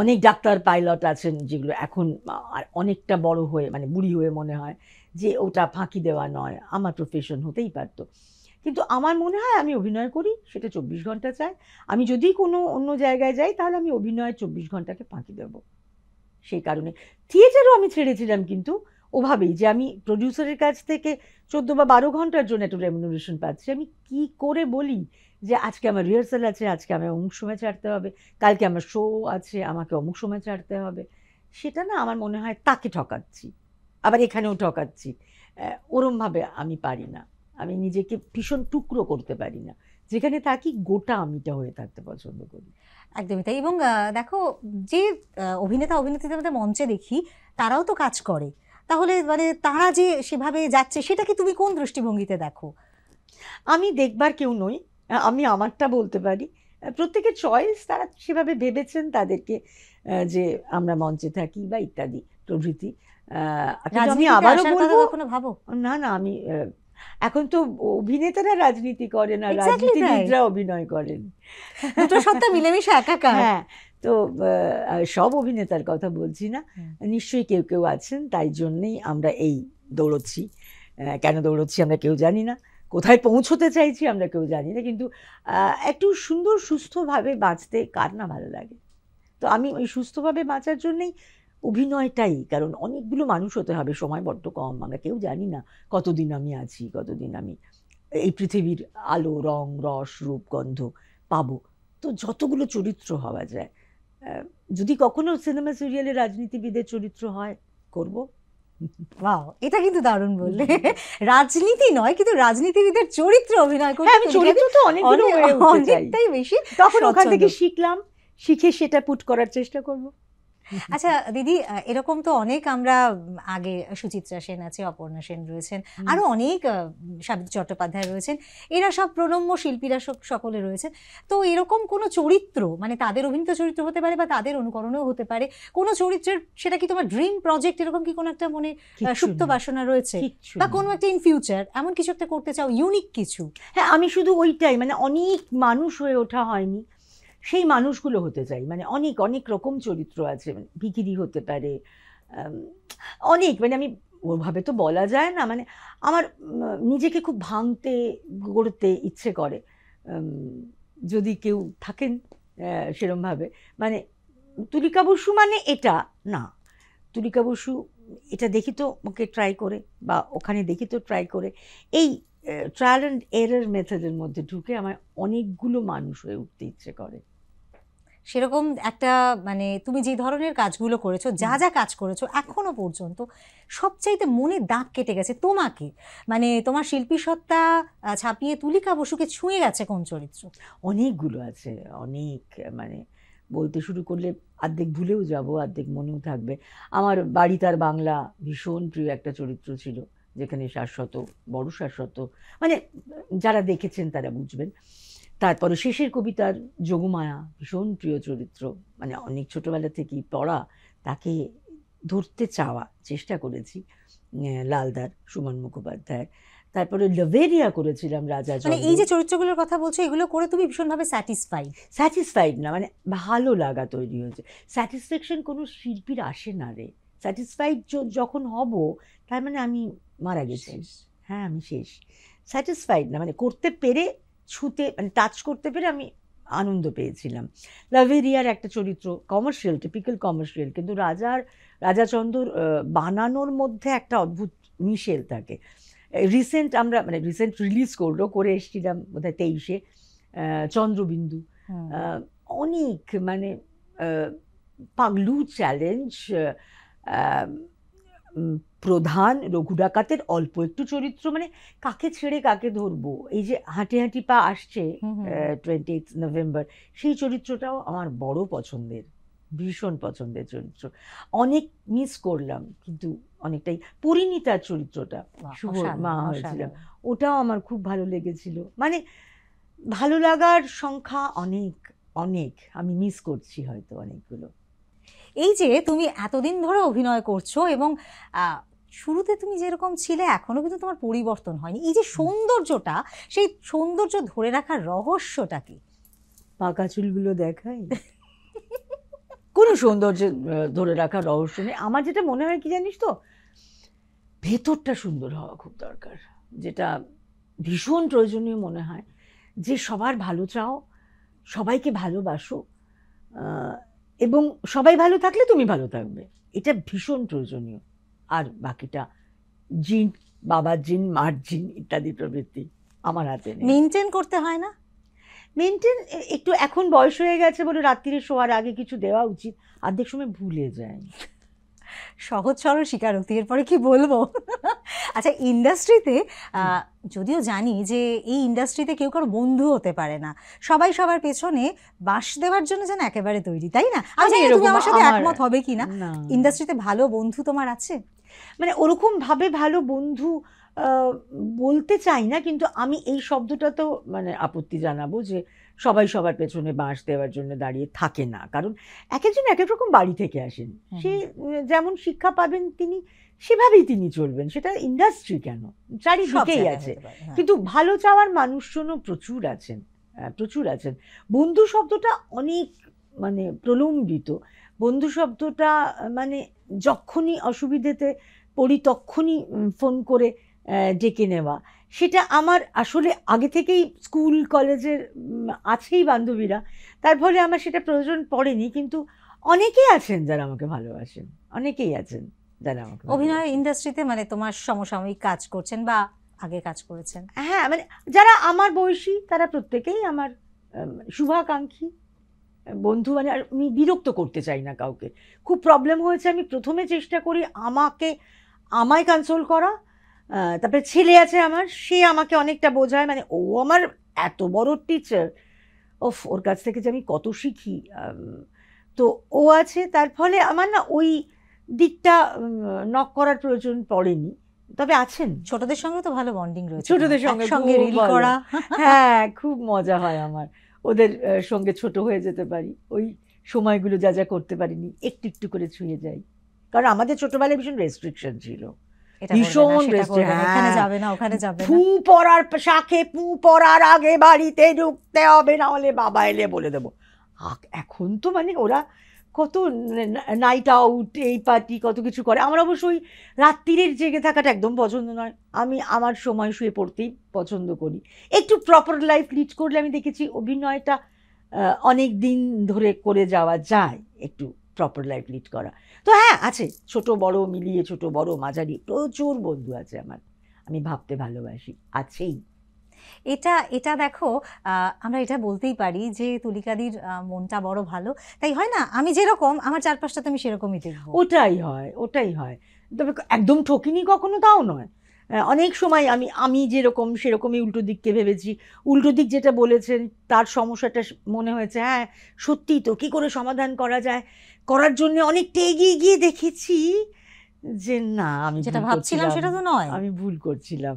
অনেক ডাক্তার পাইলট আছেন যেগুলো এখন অনেকটা বড় হয়ে মানে বুড়ি হয়ে মনে হয় যে ওটা ফাঁকি দেওয়া নয়, আমার প্রফেশন হতেই পারতো, কিন্তু আমার মনে হয় আমি অভিনয় করি, সেটা 24 ঘন্টা চাই। আমি যদি কোনো অন্য জায়গায় যাই তাহলে আমি অভিনয়ের 24 ঘন্টাকে ফাঁকি দেব। সেই কারণে থিয়েটারও আমি ছেড়েছিলাম, কিন্তু ওভাবেই যে আমি প্রডিউসারের কাছ থেকে 14 বা 12 ঘন্টার জন্য একটু রেমুনারেশন পাচ্ছি। আমি কি করে বলি যে আজকে আমার রিহার্সাল আছে, আজকে আমার অমুক সময় ছাড়তে হবে, কালকে আমার শো আছে, আমাকে অমুক সময় ছাড়তে হবে। সেটা না, আমার মনে হয় তাকে ঠকাচ্ছি, আবার এখানেও ঠকাচ্ছি। ওরমভাবে আমি পারি না, আমি নিজেকে ভীষণ টুকরো করতে পারি না। যেখানে থাকি গোটা আমিটা হয়ে থাকতে পছন্দ করি। একদমই তাই। এবং দেখো, যে অভিনেতা অভিনেত্রীদের মধ্যে মঞ্চে দেখি তারাও তো কাজ করে, তাহলে মানে তারা যে সেভাবে যাচ্ছে সেটাকে তুমি কোন দৃষ্টিভঙ্গিতে দেখো? আমি দেখবার কেউ নই, আমি আমারটা বলতে পারি। প্রত্যেকের চয়েস, তারা সেভাবে ভেবেছেন তাদেরকে যে আমরা মঞ্চে থাকি বা ইত্যাদি প্রভৃতি। কিন্তু আমি রাজনীতিতে আবারও আসার কথা বলবো, কখনো ভাবো? না না, আমি এখন তো অভিনেতারা রাজনীতি করে না, Exactly রাজনীতিবিদরা অভিনয় করেন। দুটো সত্তা মিলেমিশে একাকার। হ্যাঁ, তো সব অভিনেতার কথা বলছি না, নিশ্চয়ই কেউ কেউ আছেন, তাই জন্যেই আমরা এই দৌড়চ্ছি। কেন দৌড়চ্ছি আমরা কেউ জানি না, কোথায় পৌঁছতে চাইছি আমরা কেউ জানি না, কিন্তু একটু সুন্দর সুস্থভাবে বাঁচতে কার না ভালো লাগে। তো আমি ওই সুস্থভাবে বাঁচার জন্যেই অভিনয়টাই, কারণ অনেকগুলো মানুষ হতে হবে, সময় বড্ড কম, আমরা কেউ জানি না কতদিন আমি আছি, কতদিন আমি এই পৃথিবীর আলো রং রস রূপ গন্ধ পাবো। তো যতগুলো চরিত্র হওয়া যায়, যদি কখনো সিনেমা সিরিয়ালে রাজনীতিবিদের চরিত্র হয় করব। ওয়াও, এটা কিন্তু দারুণ বললে। রাজনীতি নয়, কিন্তু রাজনীতিবিদের চরিত্র অভিনয় করতে আমি চরিত্র তো অনেকগুলো হয়ে উঠতে চাই, অনেকটাই বেশি তখন ওখান স্বচ্ছন্দ। থেকে শিখলাম, শিখে সেটা পুট করার চেষ্টা করব। আচ্ছা দিদি, এরকম তো অনেক আমরা আগে সুচিত্রা সেন আছে, অপর্ণা সেন রয়েছেন, আরো অনেক সাবিত্রী চট্টোপাধ্যায় রয়েছেন, এরা সব প্রণম্য শিল্পীরা সকলে রয়েছেন। তো এরকম কোনো চরিত্র, মানে তাদের অভিনীত চরিত্র হতে পারে বা তাদের অনুকরণেও হতে পারে, কোনো চরিত্রের, সেটা কি তোমার ড্রিম প্রজেক্ট, এরকম কি কোনো একটা মনে সুপ্ত বাসনা রয়েছে, বা কোনো একটা ইন ফিউচার এমন কিছু একটা করতে চাও, ইউনিক কিছু? হ্যাঁ, আমি শুধু ওইটাই, মানে অনেক মানুষ হয়ে ওঠা হয়নি, সেই মানুষগুলো হতে চাই। মানে অনেক অনেক রকম চরিত্র আছে, মানে ভিখিরি হতে পারে, অনেক, মানে আমি ওভাবে তো বলা যায় না, মানে আমার নিজেকে খুব ভাঙতে গড়তে ইচ্ছে করে। যদি কেউ থাকেন সেরমভাবে, মানে তুলিকা বসু মানে এটা না, তুলিকা বসু এটা দেখি তো ওকে ট্রাই করে, বা ওখানে দেখি তো ট্রাই করে, এই ট্রায়াল অ্যান্ড এরর মেথডের মধ্যে ঢুকে আমার অনেকগুলো মানুষ হয়ে উঠতে ইচ্ছে করে। সেরকম একটা, মানে তুমি যে ধরনের কাজগুলো করেছো, যা যা কাজ করেছো এখনো পর্যন্ত, সবচাইতে মনে দাগ কেটে গেছে তোমাকে, মানে তোমার শিল্পী সত্তা ছাপিয়ে তুলিকা বসুকে ছুঁয়ে গেছে কোন চরিত্র? অনেকগুলো আছে, অনেক, মানে বলতে শুরু করলে অর্ধেক ভুলেও যাব, অর্ধেক মনেও থাকবে। আমার বাড়ি তার বাংলা ভীষণ প্রিয় একটা চরিত্র ছিল, যেখানে শাশ্বত, বড় শাশ্বত, মানে যারা দেখেছেন তারা বুঝবেন। তারপরে শেষের কবিতার যোগমায়া ভীষণ প্রিয় চরিত্র, মানে অনেক ছোটবেলা থেকেই পড়া, তাকে ধরতে চাওয়া চেষ্টা করেছি, লালদার, সুমন মুখোপাধ্যায়। তারপরে লভেরিয়া করেছিলাম রাজা চন্দ্র। মানে এই যে চরিত্রগুলোর কথা বলছো, এগুলো করে তুমি ভীষণভাবে স্যাটিসফাইড না, মানে ভালো লাগা তৈরি হয়েছে। স্যাটিসফ্যাকশন কোনো শিল্পীর আসে না রে, স্যাটিসফাইড যখন হব তার মানে আমি মারা গেছি, হ্যাঁ আমি শেষ। স্যাটিসফাইড না, মানে করতে পেরে, ছুতে, মানে টাচ করতে পেরে আমি আনন্দ পেয়েছিলাম। লাভেরিয়ার একটা চরিত্র কমার্শিয়াল, টিপিক্যাল কমার্শিয়াল, কিন্তু রাজাচন্দ্রর বানানোর মধ্যে একটা অদ্ভুত মিশেল থাকে। রিসেন্ট আমরা, মানে রিসেন্ট রিলিজ করে এসেছিলাম বোধহয় 23-এ, চন্দ্রবিন্দু। অনেক, মানে পাগলু চ্যালেঞ্জ, প্রধান, রঘু ডাকাতের অল্প একটু চরিত্র, মানে কাকে ছেড়ে কাকে ধরবো, এই যে হাঁটি হাঁটি পা আসছে 28 নভেম্বর, সেই চরিত্রটাও আমার বড় পছন্দের, ভীষণ পছন্দের চরিত্র। অনেক মিস করলাম, কিন্তু অনেকটাই। পরিণীতার চরিত্রটা, শুভ মা হয়েছিলাম, ওটাও আমার খুব ভালো লেগেছিল। মানে ভালো লাগার সংখ্যা অনেক অনেক, আমি মিস করছি হয়তো অনেকগুলো। এই যে তুমি এতদিন ধরে অভিনয় করছো, এবং শুরুতে তুমি যেরকম ছিলে এখনো কিন্তু তোমার পরিবর্তন হয়নি, এই যে সৌন্দর্যটা, সেই সৌন্দর্য ধরে রাখার রহস্যটা কি? পাকা চুলগুলো দেখাই? কোনো সৌন্দর্য ধরে রাখার রহস্য নেই। আমার যেটা মনে হয় কি জানিস তো, ভেতরটা সুন্দর হওয়া খুব দরকার, যেটা ভীষণ প্রয়োজনীয় মনে হয় যে সবার ভালো চাও, সবাইকে ভালোবাসো, এবং সবাই ভালো থাকলে তুমি ভালো থাকবে, এটা ভীষণ প্রয়োজনীয়। আর বাকিটা জিন, বাবার জিন, মার জিন ইত্যাদি প্রবৃত্তি আমার হাতে নেই। মেনটেন করতে হয় না? মেনটেন একটু এখন বয়স হয়ে গেছে বলে রাত্রিরে শোয়ার আগে কিছু দেওয়া উচিত, অর্ধেক সময় ভুলে যায়। সহজ সরল স্বীকারোক্তি, এরপরে কি বলবো। আচ্ছা, ইন্ডাস্ট্রিতে যদিও জানি যে এই ইন্ডাস্ট্রিতে কেউ কারো বন্ধু হতে পারে না, সবাই সবার পেছনে বাঁশ দেওয়ার জন্য যেন একেবারে তৈরি, তাই না? আমি জানি না তুমি আমার সাথে একমত হবে কি না। ইন্ডাস্ট্রিতে ভালো বন্ধু তোমার আছে? মানে ওরকম ভাবে ভালো বন্ধু বলতে চাই না, কিন্তু আমি এই শব্দটা তো মানে আপত্তি জানাবো যে সবাই সবার পেছনে বাঁশ দেওয়ার জন্য দাঁড়িয়ে থাকে না, কারণ এক একজন এক এক রকম বাড়ি থেকে আসেন, সে যেমন শিক্ষা পাবেন তিনি সেভাবেই তিনি চলবেন, সেটা ইন্ডাস্ট্রি কেন, চারিদিকেই আছে। কিন্তু ভালো চাওয়ার মানুষজনও প্রচুর আছেন, প্রচুর আছেন। বন্ধু শব্দটা অনেক মানে প্রলম্বিত। বন্ধু শব্দটা মানে যখনই অসুবিধেতে পড়ি তখনই ফোন করে ডেকে নেওয়া, সেটা আমার আসলে আগে থেকেই স্কুল কলেজের আছেই বান্ধবীরা, তার ফলে আমার সেটা প্রয়োজন পড়েনি। কিন্তু অনেকেই আছেন যারা আমাকে ভালোবাসেন, অনেকেই আছেন যারা আমাকে। অভিনয় ইন্ডাস্ট্রিতে মানে তোমার সমসাময়িক কাজ করছেন বা আগে কাজ করেছেন? হ্যাঁ, মানে যারা আমার বয়সী তারা প্রত্যেকেই আমার শুভাকাঙ্ক্ষী বন্ধু। মানে আমি বিরক্ত করতে চাই না কাউকে। খুব প্রবলেম হয়েছে, আমি প্রথমে চেষ্টা করি আমায় কনসোল করা। তারপরে ছেলে আছে আমার, সে আমাকে অনেকটা বোঝায়, মানে ও আমার এত বড় টিচার, ওর কাছ থেকে যে আমি কত শিখি। তো ও আছে, তার ফলে আমার না ওই দিকটা নক করার প্রয়োজন পড়েনি। তবে আছেন, ছোটদের সঙ্গে তো ভালো বন্ডিং রয়েছে, ছোটদের সঙ্গে রিল করা। হ্যাঁ, খুব মজা হয় আমার ওদের সঙ্গে ছোট হয়ে যেতে পারি, ওই সময়গুলো যা যা করতে পারিনি একটু একটু করে ছুঁয়ে যাই। কারণ আমাদের ছোটবেলায় ভীষণ রেস্ট্রিকশন ছিল, ভীষণ এখানে যাবে না, ওখানে যাবে না, ফু পড়ার শাখে ফু পড়ার আগে বাড়িতে ঢুকতে হবে, না হলে বাবা এলে বলে দেবো। এখন তো মানে ওরা কত নাইট আউট, এই পার্টি, কত কিছু করে। আমার অবশ্যই রাত্রিরের জেগে থাকাটা একদম পছন্দ নয়, আমি আমার সময় শুয়ে পড়তেই পছন্দ করি। একটু প্রপার লাইফ লিড করলে আমি দেখেছি অভিনয়টা অনেক দিন ধরে করে যাওয়া যায়, একটু প্রপার লাইফ লিড করা। তো হ্যাঁ, আছে ছোট বড় মিলিয়ে, ছোট বড় মাঝারি প্রচুর বন্ধু আছে আমার, আমি ভাবতে ভালোবাসি, আছেই। এটা দেখো, আমরা এটা বলতেই পারি যে তুলিকাদির মনটা বড় ভালো, তাই হয় না, আমি যেরকম আমার চারপাশটা তুমি সেরকমই দেখবো। ওটাই হয়। তবে একদম ঠকিনি কখনো, তাও নয়। অনেক সময় আমি যেরকম সেরকমই উল্টো দিককে ভেবেছি, উল্টো দিক যেটা বলেছেন তার সমস্যাটা মনে হয়েছে হ্যাঁ সত্যিই তো, কী করে সমাধান করা যায়, করার জন্য অনেকটা এগিয়ে গিয়ে দেখেছি যে না, আমি যেটা ভাবছিলাম সেটা তো নয়, আমি ভুল করছিলাম,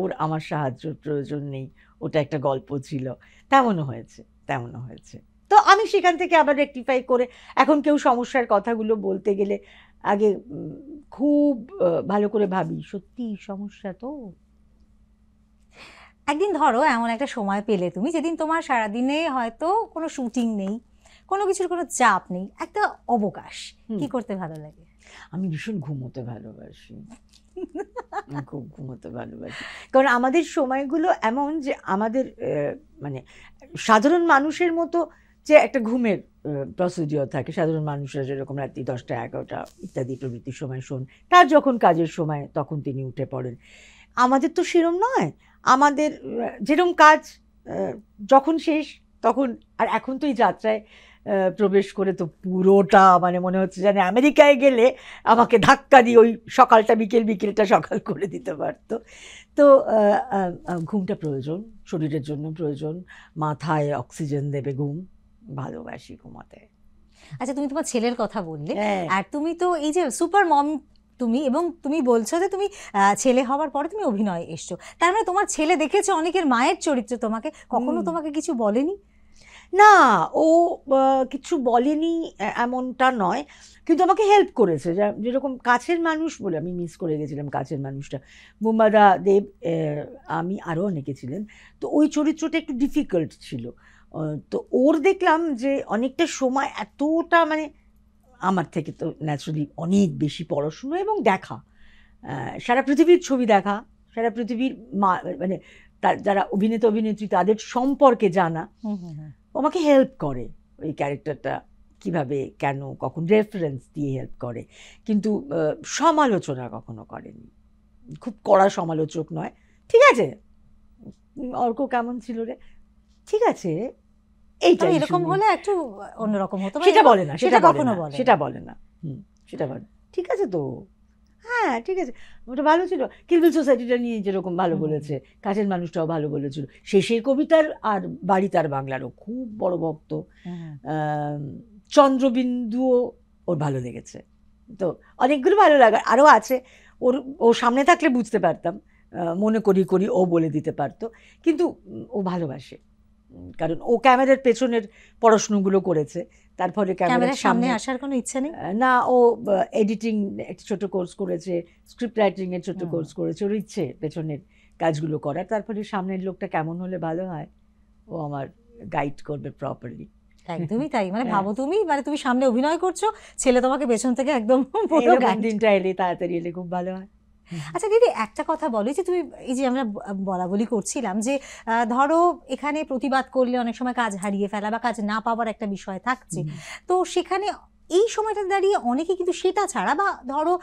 ওর আমার সাহায্যের প্রয়োজন নেই, ওটা একটা গল্প ছিল। তেমনও হয়েছে। তো আমি সেখান থেকে আবার রেকটিফাই করে এখন কেউ সমস্যার কথাগুলো বলতে গেলে আগে খুব ভালো করে ভাবি সত্যি সমস্যা তো। একদিন ধরো এমন একটা সময় পেলে তুমি, যেদিন তোমার সারাদিনে হয়তো কোনো শুটিং নেই, কোনো কিছুর কোনো চাপ নেই, একটা অবকাশ, কি করতে ভালো লাগে? আমি ভীষণ ঘুমোতে ভালোবাসি, খুব ঘুমোতে ভালোবাসি। কারণ আমাদের সময়গুলো এমন যে আমাদের মানে সাধারণ মানুষের মতো যে একটা ঘুমের প্রসিডিওর থাকে, সাধারণ মানুষরা যেরকম রাত্রি 10টা 11টা ইত্যাদি প্রভৃতির সময় শোন, তার যখন কাজের সময় তখন তিনি উঠে পড়েন। আমাদের তো সেরম নয়, আমাদের যেরকম কাজ যখন শেষ তখন। আর এখন তো এই যাত্রায় প্রবেশ করে তো পুরোটা মানে মনে হচ্ছে যেন আমেরিকায় গেলে আমাকে ধাক্কা দিয়ে ওই সকালটা বিকেলটা সকাল করে দিতে পারতো। তো ঘুমটা প্রয়োজন, শরীরের জন্য প্রয়োজন, মাথায় অক্সিজেন দেবে ঘুম, ভালোবাসি ঘুমাতে। আচ্ছা, তুমি তোমার ছেলের কথা বললে, আর তুমি তো এই যে সুপার মম তুমি, এবং তুমি বলছো যে তুমি ছেলে হওয়ার পরে তুমি অভিনয় এসছো, তার মানে তোমার ছেলে দেখেছে অনেকের মায়ের চরিত্র তোমাকে, কখনো তোমাকে কিছু বলেনি? না, ও কিছু বলেনি এমনটা নয়, কিন্তু আমাকে হেল্প করেছে, যেরকম কাছের মানুষ বলে আমি মিস করে গেছিলাম কাছের মানুষটা, বুম্বাদা দেব, আমি আরও অনেকে ছিলেন। তো ওই চরিত্রটা একটু ডিফিকাল্ট ছিল, তো ওর দেখলাম যে অনেকটা সময় এতটা মানে আমার থেকে তো ন্যাচারালি অনেক বেশি পড়াশুনো এবং দেখা, সারা পৃথিবীর ছবি দেখা, সারা পৃথিবীর মানে যারা অভিনেতা অভিনেত্রী তাদের সম্পর্কে জানা, ও আমাকে হেল্প করে ওই ক্যারেক্টারটা কিভাবে, কেন, কখন রেফারেন্স দিয়ে হেল্প করে, কিন্তু সমালোচনা কখনো করেনি, খুব কড়া সমালোচক নয়। ঠিক আছে, অর্ক কেমন ছিল রে, ঠিক আছে, এইটা এরকম হলে একটু অন্যরকম হতো, সেটা বলে না, সেটা কখনো বলে সেটা বলে না, সেটা বলে ঠিক আছে তো, হ্যাঁ ঠিক আছে, ওটা ভালো ছিল। কিলবিল সোসাইটিটা নিয়ে যেরকম ভালো বলেছে, কাছের মানুষটাও ভালো বলেছিল, শেষের কবিতার আর বাড়ি তার বাংলারও খুব বড় ভক্ত, চন্দ্রবিন্দুও ওর ভালো লেগেছে। তো অনেকগুলো ভালো লাগার আরও আছে, ও সামনে থাকলে বুঝতে পারতাম, মনে করি ও বলে দিতে পারতো, কিন্তু ও ভালোবাসে, কারণ ও ক্যামেরার পেছনের পড়াশুনোগুলো করেছে, তার ফলে ক্যামেরার সামনে আসার কোনো ইচ্ছা নেই না। ও এডিটিং একটা ছোট কোর্স করেছে, স্ক্রিপ্ট রাইটিং এর ছোট কোর্স করেছে, ওর ইচ্ছে পেছনের কাজগুলো করার, তারপরে সামনের লোকটা কেমন হলে ভালো হয় ও আমার গাইড করবে প্রপারলি। একদমই তাই, মানে ভাবো তুমি, মানে তুমি সামনে অভিনয় করছো, ছেলে তোমাকে পেছন থেকে একদম পুরো দিনটা এলে তাড়াতাড়ি এলে খুব ভালো হয়। আচ্ছা দিদি, একটা কথা বলো, যে তুমি এই যে আমরা বলা বলি করছিলাম যে ধরো এখানে প্রতিবাদ করলে অনেক সময় কাজ হারিয়ে ফেলা বা কাজ না পাওয়ার একটা বিষয় থাকছে, তো সেখানে এই সময়টা দাঁড়িয়ে অনেকে কিন্তু সেটা ছাড়া, বা ধরো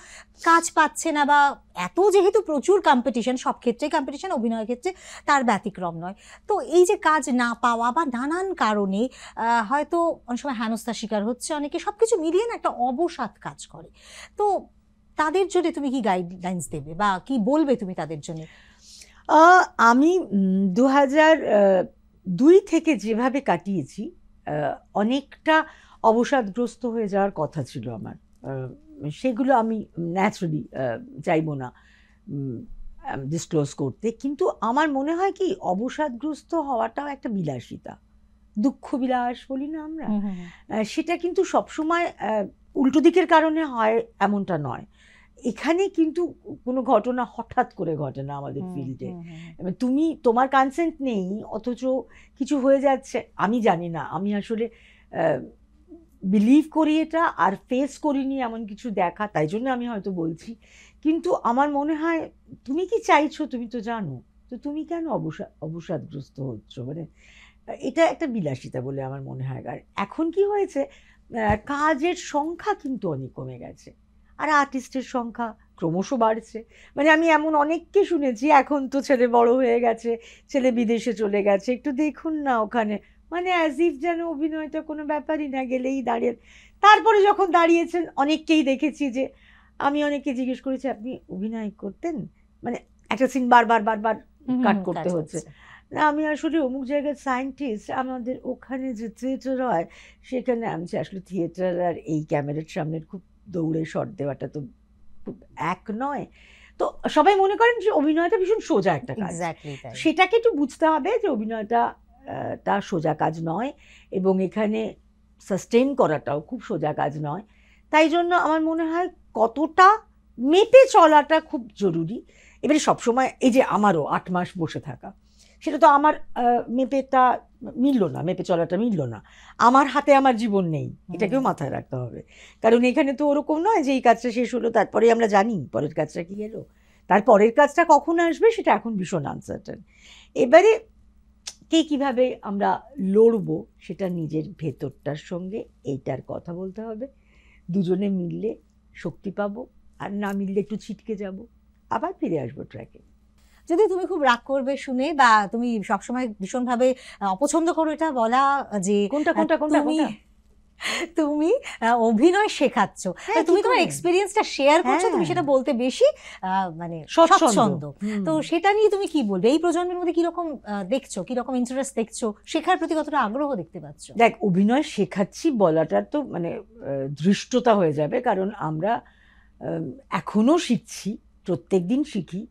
কাজ পাচ্ছে না, বা এত যেহেতু প্রচুর কম্পিটিশন, সব ক্ষেত্রে কম্পিটিশন, অভিনয়ের ক্ষেত্রে তার ব্যতিক্রম নয়, তো এই যে কাজ না পাওয়া বা নানান কারণে হয়তো অনেক সময় হেনস্থার শিকার হচ্ছে অনেকে, সব কিছু মিলিয়ে না একটা অবসাদ কাজ করে, তো তাদের জন্য তুমি কি গাইডলাইন্স দেবে বা কি বলবে তুমি তাদের জন্য? আমি 2002 থেকে যেভাবে কাটিয়েছি, অনেকটা অবসাদগ্রস্ত হয়ে যাওয়ার কথা ছিল আমার, সেগুলো আমি ন্যাচারালি চাইবো না ডিসক্লোজ করতে, কিন্তু আমার মনে হয় কি অবসাদগ্রস্ত হওয়াটাও একটা বিলাসিতা, দুঃখ বিলাস বলি না আমরা, সেটা কিন্তু সবসময় উল্টো দিকের কারণে হয় এমনটা নয়। এখানে কিন্তু কোনো ঘটনা হঠাৎ করে ঘটে না আমাদের ফিল্ডে, তুমি তোমার কনসেন্ট নেই অথচ কিছু হয়ে যাচ্ছে, আমি জানি না, আমি আসলে বিলিভ করি এটা, আর ফেস করিনি এমন কিছু দেখা, তাই জন্য আমি হয়তো বলছি, কিন্তু আমার মনে হয় তুমি কি চাইছো তুমি তো জানো, তো তুমি কেন অবসাদগ্রস্ত হচ্ছ, মানে এটা একটা বিলাসিতা বলে আমার মনে হয়। আর এখন কি হয়েছে, কাজের সংখ্যা কিন্তু অনেক কমে গেছে, আর আর্টিস্টের সংখ্যা ক্রমশ বাড়ছে, মানে আমি এমন অনেককে শুনেছি এখন তো ছেলে বড় হয়ে গেছে, ছেলে বিদেশে চলে গেছে, একটু দেখুন না ওখানে, মানে অ্যাজ ইফ যেন অভিনয়টা কোনো ব্যাপারই না, গেলেই দাঁড়িয়ে। তারপরে যখন দাঁড়িয়েছেন অনেককেই দেখেছি যে, আমি অনেককে জিজ্ঞেস করেছি আপনি অভিনয় করতেন, মানে একটা সিন বারবার কাট করতে হচ্ছে না, আমি আসলে অমুক জায়গায় সায়েন্টিস্ট, আমাদের ওখানে যে থিয়েটার হয় সেখানে আমি আসলে থিয়েটার আর এই ক্যামেরার সামনে খুব দৌড়ে শট দেওয়াটা তো খুব এক নয়, তো সবাই মনে করেন যে অভিনয়টা ভীষণ সোজা একটা কাজ, সেটাকে একটু বুঝতে হবে যে অভিনয়টা তা সোজা কাজ নয়, এবং এখানে সাস্টেইন করাটাও খুব সোজা কাজ নয়, তাই জন্য আমার মনে হয় কতটা মেপে চলাটা খুব জরুরি। এবারে সবসময় এই যে আমারও 8 মাস বসে থাকা, সেটা তো আমার মেপেটা মিলল না, মেপে চলাটা মিলল না, আমার হাতে আমার জীবন নেই, এটাকেও মাথায় রাখতে হবে, কারণ এখানে তো ওরকম নয় যে এই কাজটা শেষ হলো তারপরে আমরা জানি পরের কাজটা কি এলো, তার পরের কাজটা কখন আসবে সেটা এখন ভীষণ আনসার্টেন। এবারে কে কিভাবে আমরা লড়বো সেটা নিজের ভেতরটার সঙ্গে এইটার কথা বলতে হবে, দুজনে মিললে শক্তি পাবো, আর না মিললে একটু ছিটকে যাব, আবার ফিরে আসবো ট্র্যাকে। যদি তুমি খুব রাগ করবে শুনে, বা তুমি সবসময় ভীষণভাবে অপছন্দ করো এটা বলা, যে তুমি অভিনয় শেখাচ্ছ, তুমি তোমার এক্সপিরিয়েন্সটা শেয়ার করছো, তুমি সেটা বলতে বেশি মানে স্বচ্ছন্দ, তো সেটা নিয়ে তুমি কি বলবে? এই প্রজন্মের মধ্যে কিরকম দেখছো, কিরকম ইন্টারেস্ট দেখছো, শেখার প্রতি কতটা আগ্রহ দেখতে পাচ্ছ? দেখ, অভিনয় শেখাচ্ছি বলাটা তো মানে ধৃষ্টতা হয়ে যাবে, কারণ আমরা এখনো শিখছি, প্রত্যেক দিন শিখি,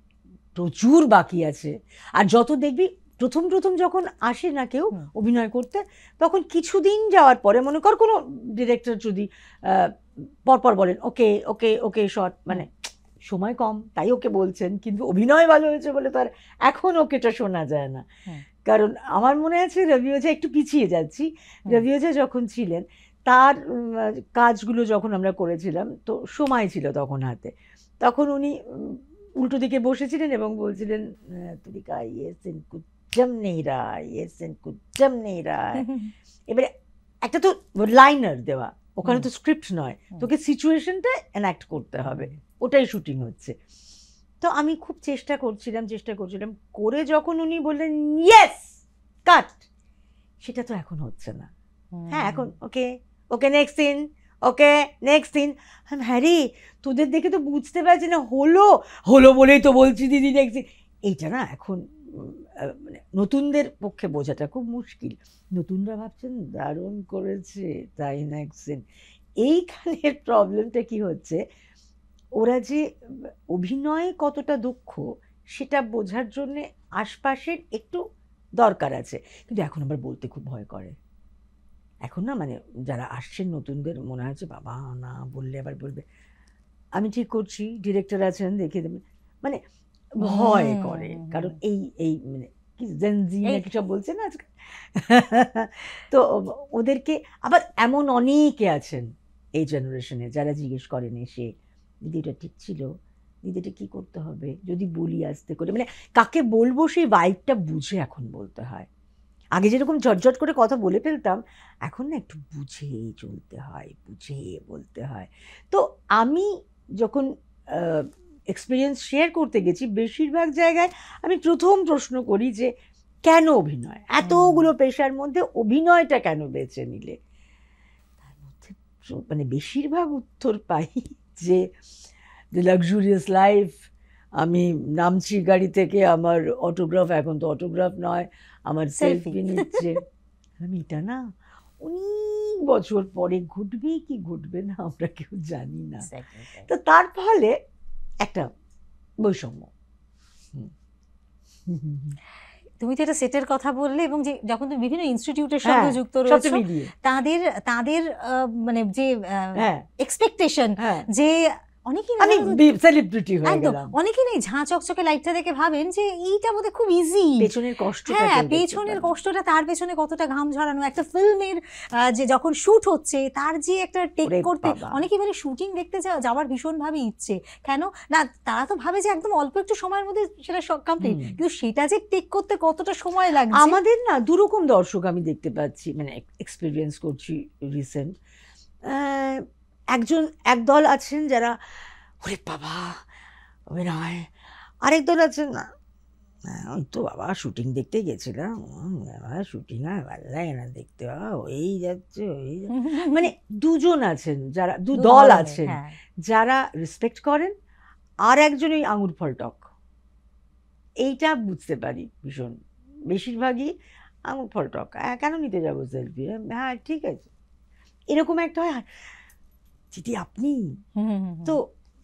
প্রচুর বাকি আছে। আর যত দেখবি প্রথম যখন আসে না কেউ অভিনয় করতে, তখন কিছুদিন যাওয়ার পরে মনে কর কোনো ডিরেক্টর যদি পরপর বলেন ওকে ওকে ওকে শট, মানে সময় কম তাই ওকে বলছেন, কিন্তু অভিনয় ভালো হয়েছে বলে তার এখন ওকেটা শোনা যায় না। কারণ আমার মনে আছে রবি ওঝা, একটু পিছিয়ে যাচ্ছি, রবি ওঝা যখন ছিলেন তার কাজগুলো যখন আমরা করেছিলাম, তো সময় ছিল তখন হাতে, তখন উনি উল্টো দিকে বসেছিলেন এবং বলছিলেন তুলিকা ये सीन कुछ जम नहीं रहा ये सीन कुछ जम नहीं रहा है। এবারে একটা তো লাইনার দেওয়া, ওখানে তো স্ক্রিপ্ট নয়, তোকে সিচুয়েশনটা এনাক্ট করতে হবে, ওটাই শুটিং হচ্ছে। তো আমি খুব চেষ্টা করছিলাম করে যখন উনি বললেন ইয়েস কাট, সেটা তো এখন হচ্ছে না। হ্যাঁ এখন okay okay next scene, okay next scene. হ্যাঁ রে, তোদের দেখে তো বুঝতে পারছি না, হলো হলো বলেই তো বলছি দিদি নেক্সট সিন। এইটা না এখন মানে নতুনদের পক্ষে বোঝাটা খুব মুশকিল। নতুনরা ভাবছেন দারুণ করেছে তাই নেক্সট সিন। এইখানের প্রবলেমটা কি হচ্ছে, ওরা যে অভিনয়ে কতটা দক্ষ সেটা বোঝার জন্যে আশপাশের একটু দরকার আছে, কিন্তু এখন আবার বলতে খুব ভয় করে। এখন না মানে যারা আসছেন নতুনদের মনে হচ্ছে বাবা না বললে আবার বলবে আমি ঠিক করছি, ডিরেক্টর আছেন দেখে দেবেন, মানে ভয় করে। কারণ এই এই মানে কি জেনজি নাকি সব বলছে না আজকাল, তো ওদেরকে আবার এমন অনেকে আছেন এই জেনারেশনে যারা জিজ্ঞেস করেন এসে দিদি এটা ঠিক ছিল, দিদি এটা কী করতে হবে, যদি বলি আস্তে করে, মানে কাকে বলবো সেই ভাইবটা বুঝে এখন বলতে হয়। আগে যেরকম ঝটঝট করে কথা বলে ফেলতাম, এখন না একটু বুঝে চলতে হয়, বুঝে বলতে হয়। তো আমি যখন এক্সপিরিয়েন্স শেয়ার করতে গেছি বেশিরভাগ জায়গায় আমি প্রথম প্রশ্ন করি যে কেন অভিনয়, এতগুলো পেশার মধ্যে অভিনয়টা কেন বেছে নিলে? তার মধ্যে মানে বেশিরভাগ উত্তর পাই যে লাক্সুরিয়াস লাইফ, আমি নামছি গাড়ি থেকে, আমার অটোগ্রাফ, এখন তো অটোগ্রাফ নয়, আমার সেলফি নিচ্ছে। আমি এটা না অনেক বছর পরে ঘটবে কি ঘটবে না আমরা কেউ জানি না। তো তার ফলে একটা বৈষম্য। তুমি তো এটা সেটের কথা বললে, এবং যে যখন তুমি বিভিন্ন ইনস্টিটিউটের সঙ্গে যুক্ত রয়েছো তাদের তাদের মানে যে এক্সপেকটেশন যে অনেকেই আমি সেলিব্রিটি হয়ে গেলাম, অনেকেই নেই ঝাঁ চকচকে লাইটটা দেখে ভাবেন যে এইটা বোধহয় খুব ইজি, পেছনের কষ্টটা, হ্যাঁ পেছনের কষ্টটা, তার পেছনে কতটা ঘাম ঝরানো, একটা ফিল্মের যে যখন শুট হচ্ছে তার যে একটা টেক করতে, অনেকেই বলে শুটিং দেখতে যাওয়ার ভীষণভাবে ইচ্ছে, কেন না তারা তো ভাবে যে একদম অল্প একটু সময়ের মধ্যে সেটা কমপ্লিট, কিন্তু সেটা যে টেক করতে কতটা সময় লাগে। আমাদের না দুরকম দর্শক আমি দেখতে পাচ্ছি, মানে এক্সপিরিয়েন্স করছি রিসেন্ট। একদল আছেন যারা ওরে বাবা অভিনয়, আরেক দল আছেন না ওই তো বাবা শুটিং দেখতে গেছিলাম, শুটিং আর ভালো লাগে না দেখতে, ওই যাচ্ছে ওই মানে দুজন আছেন যারা দল আছেন যারা রেসপেক্ট করেন, আর একজন ওই আঙুর ফল টক, এইটা বুঝতে পারি ভীষণ। বেশিরভাগই আঙুর ফল টক, কেন নিতে যাবো সেলফি, হ্যাঁ ঠিক আছে, এরকম একটা হয় দিদি আপনি। তো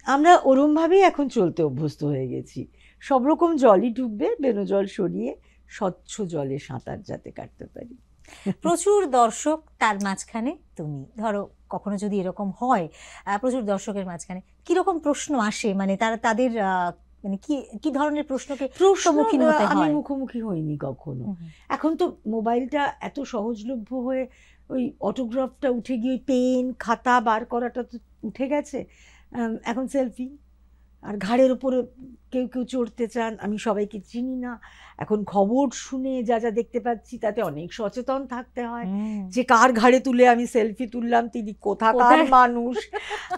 আমরা ওরমভাবেই এখন চলতে অভ্যস্ত হয়ে গেছি, সব রকম জলই ঢুকবে, বেনো জল সরিয়ে স্বচ্ছ জলে সাঁতার যাতে কাটতে পারি। প্রচুর দর্শক, তার মাঝখানে তুমি ধরো কখনো যদি এরকম হয় প্রচুর দর্শকের মাঝখানে কিরকম প্রশ্ন আসে, মানে তাদের মানে কি ধরনের প্রশ্নকে সম্মুখীন হতে হয়? আমি মুখোমুখি হইনি কখনো। এখন তো মোবাইলটা এত সহজলভ্য হয়ে ওই অটোগ্রাফটা উঠে গিয়ে পেন খাতা বার করাটা তো উঠে গেছে, এখন সেলফি। আর ঘাড়ের উপরে কেউ কেউ চড়তে চান, আমি সবাইকে চিনি না, এখন খবর শুনে যা যা দেখতে পাচ্ছি তাতে অনেক সচেতন থাকতে হয় যে কার ঘাড়ে তুলে আমি সেলফি তুললাম, তিনি কোথাকার মানুষ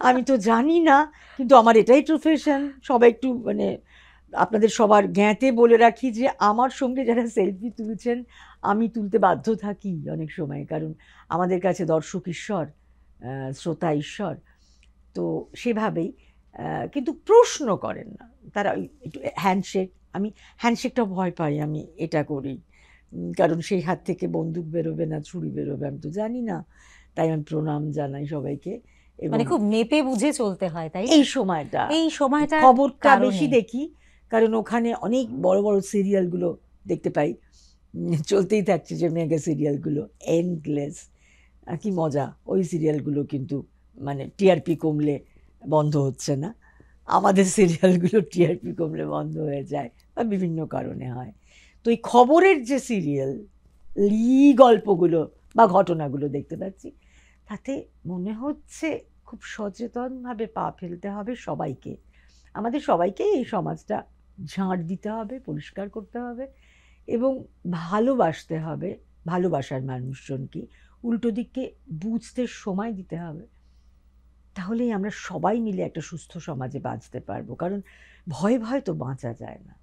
আমি তো জানি না, কিন্তু আমার এটাই প্রফেশন। সবাই একটু মানে আপনাদের সবার জ্ঞাতে বলে রাখি যে আমার সঙ্গে যারা সেলফি তুলছেন আমি তুলতে বাধ্য থাকি অনেক সময়, কারণ আমাদের কাছে দর্শক ঈশ্বর, শ্রোতা ঈশ্বর, তো সেভাবেই। কিন্তু প্রশ্ন করেন না তারা, একটু হ্যান্ডশেক, আমি হ্যান্ডশেকটা ভয় পাই, আমি এটা করি কারণ সেই হাত থেকে বন্দুক বেরোবে না ছুরি বেরোবে আমি তো জানি না, তাই আমি প্রণাম জানাই সবাইকে। মানে খুব মেপে বুঝে চলতে হয়, তাই এই সময়টা খবরটা বেশি দেখি, কারণ ওখানে অনেক বড় বড় সিরিয়ালগুলো দেখতে পাই, চলতেই থাকছে যে মেগা সিরিয়ালগুলো এন্ডলেস, কি মজা ওই সিরিয়ালগুলো, কিন্তু মানে টিআরপি কমলে বন্ধ হচ্ছে না, আমাদের সিরিয়ালগুলো টিআরপি কমলে বন্ধ হয়ে যায় বা বিভিন্ন কারণে হয়। তো এই খবরের যে সিরিয়াল গল্পগুলো বা ঘটনাগুলো দেখতে পাচ্ছি, তাতে মনে হচ্ছে খুব সচেতনভাবে পা ফেলতে হবে সবাইকে। আমাদের সবাইকেই এই সমাজটা ঝাড় দিতে হবে, পরিষ্কার করতে হবে এবং ভালোবাসতে হবে, ভালোবাসার মানুষজনকে, উল্টো দিককে বুঝতে সময় দিতে হবে। তাহলেই আমরা সবাই মিলে একটা সুস্থ সমাজে বাঁচতে পারবো, কারণ ভয়ে ভয়ে তো বাঁচা যায় না।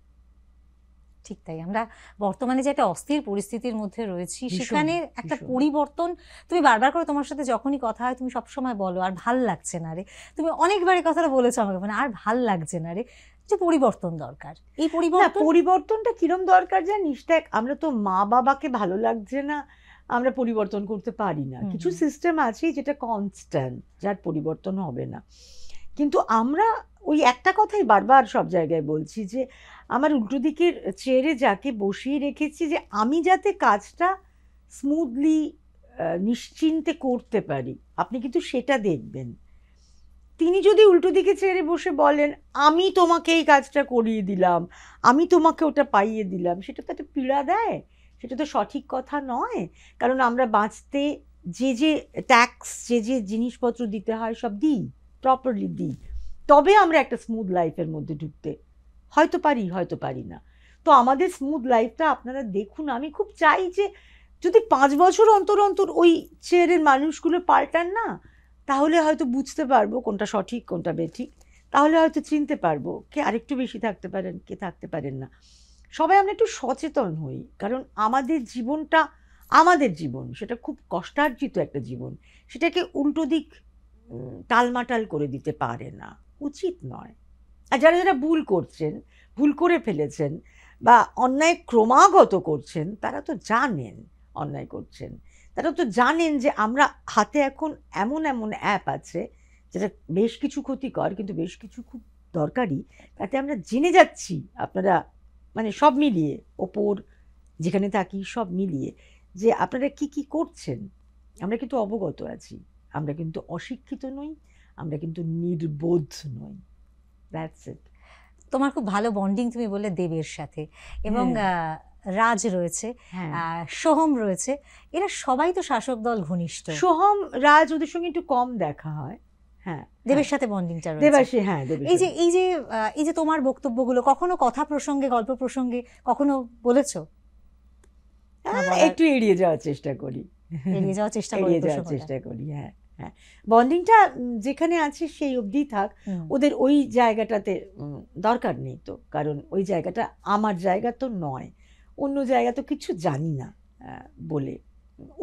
ঠিক তাই, আমরা বর্তমানে যে একটা অস্থির পরিস্থিতির মধ্যে রয়েছি, ভীষণ, সেখানে একটা ভীষণ। পরিবর্তন, তুমি বারবার করে তোমার সাথে যখনই কথা হয় তুমি সবসময় বলো আর ভাল লাগছে না রে, তুমি অনেকবার এই কথাটা বলেছো আমাকে, মানে আর ভাল লাগছে না রে, যে পরিবর্তন দরকার। এই না, পরিবর্তন পরিবর্তনটা কিরম দরকার জানিস? দেখ, আমরা তো মা বাবাকে ভালো লাগছে না আমরা পরিবর্তন করতে পারি না। হুম, কিছু হুম। সিস্টেম আছে যেটা কনস্ট্যান্ট, যার পরিবর্তন হবে না। কিন্তু আমরা ওই একটা কথাই বারবার সব জায়গায় বলছি যে আমার উল্টো দিকের চেয়ারে যাকে বসিয়ে রেখেছি, যে আমি যাতে কাজটা স্মুথলি নিশ্চিন্তে করতে পারি, আপনি কিন্তু সেটা দেখবেন। তিনি যদি উল্টো দিকে চেয়ারে বসে বলেন আমি তোমাকে এই কাজটা করিয়ে দিলাম, আমি তোমাকে ওটা পাইয়ে দিলাম, সেটা তো একটা পীড়া দেয়, সেটা তো সঠিক কথা নয়। কারণ আমরা বাঁচতে যে যে ট্যাক্স, যে যে জিনিসপত্র দিতে হয় সব দিই, প্রপারলি দিই, তবে আমরা একটা স্মুথ লাইফের মধ্যে ঢুকতে হয়তো পারি, হয়তো পারি না। তো আমাদের স্মুথ লাইফটা আপনারা দেখুন। আমি খুব চাই যে যদি 5 বছর অন্তর অন্তর ওই চেয়ারের মানুষগুলো পাল্টান না, তাহলে হয়তো বুঝতে পারবো কোনটা সঠিক কোনটা বেঠিক, তাহলে হয়তো চিনতে পারবো কে আরেকটু বেশি থাকতে পারেন, কে থাকতে পারেন না। সবাই আমরা একটু সচেতন হই, কারণ আমাদের জীবনটা আমাদের জীবন, সেটা খুব কষ্টার্জিত একটা জীবন, সেটাকে উল্টো দিক টালমাটাল করে দিতে পারে না, উচিত নয়। আর যারা যারা ভুল করছেন, ভুল করে ফেলেছেন বা অন্যায় ক্রমাগত করছেন, তারা তো জানেন অন্যায় করছেন, তারা তো জানেন যে আমরা হাতে এখন এমন এমন অ্যাপ আছে যেটা বেশ কিছু ক্ষতিকর কিন্তু বেশ কিছু খুব দরকারি, তাতে আমরা জেনে যাচ্ছি। আপনারা মানে সব মিলিয়ে, ওপর যেখানে থাকি সব মিলিয়ে, যে আপনারা কি কি করছেন, আমরা কিন্তু অবগত আছি, আমরা কিন্তু অশিক্ষিত নই, আমরা কিন্তু নির্বোধ নই। That's it. তোমার খুব ভালো বন্ডিং তুমি বললে দেবের সাথে, এবং রাজ রয়েছে, হ্যাঁ, সোহম রয়েছে, এরা সবাই তো শাসক দল ঘনিষ্ঠ। সোহম, রাজ ওদের সঙ্গে একটু কম দেখা হয়। হ্যাঁ, দেবের সাথে বন্ডিংটা রয়েছে। দেবাশী, হ্যাঁ, দেবের এই যে সঙ্গে। এই যে এই যে তোমার বক্তব্যগুলো কখনো কথা প্রসঙ্গে, গল্প প্রসঙ্গে কখনো বলেছো? না, বলার একটু এড়িয়ে যাওয়ার চেষ্টা করি, এড়িয়ে যাওয়ার চেষ্টা করি এড়িয়ে যাওয়ার প্রসঙ্গটা। চেষ্টা করি। হ্যাঁ, হ্যাঁ, বন্ডিংটা যেখানে আছে সেই অবধি থাক। হুম। ওদের ওই জায়গাটাতে দরকার নেই তো, কারণ ওই জায়গাটা আমার জায়গা তো নয়, অন্য জায়গা তো কিছু জানি না বলে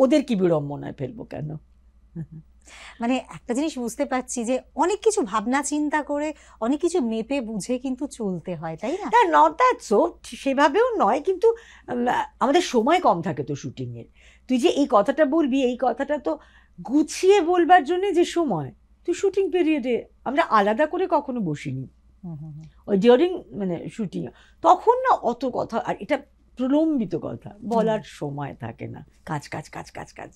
ওদের কি বিড়ম্বনায় ফেলবো কেন? মানে একটা জিনিস বুঝতে পারছি যে অনেক কিছু ভাবনা চিন্তা করে, অনেক কিছু মেপে বুঝে কিন্তু চলতে হয়, তাই না? না, নট দ্যাট সো, সেভাবেও নয়, কিন্তু আমাদের সময় কম থাকে তো শুটিংয়ের। তুই যে এই কথাটা বলবি, এই কথাটা তো গুছিয়ে বলবার জন্য যে সময়, তুই শুটিং পিরিয়ডে আমরা আলাদা করে কখনো বসিনি, হুম, হুম, হুম। ওই ডিউরিং মানে শুটিং, তখন না অত কথা, আর এটা প্রলম্বিত কথা বলার সময় থাকে না, কাজ কাজ কাজ কাজ কাজ।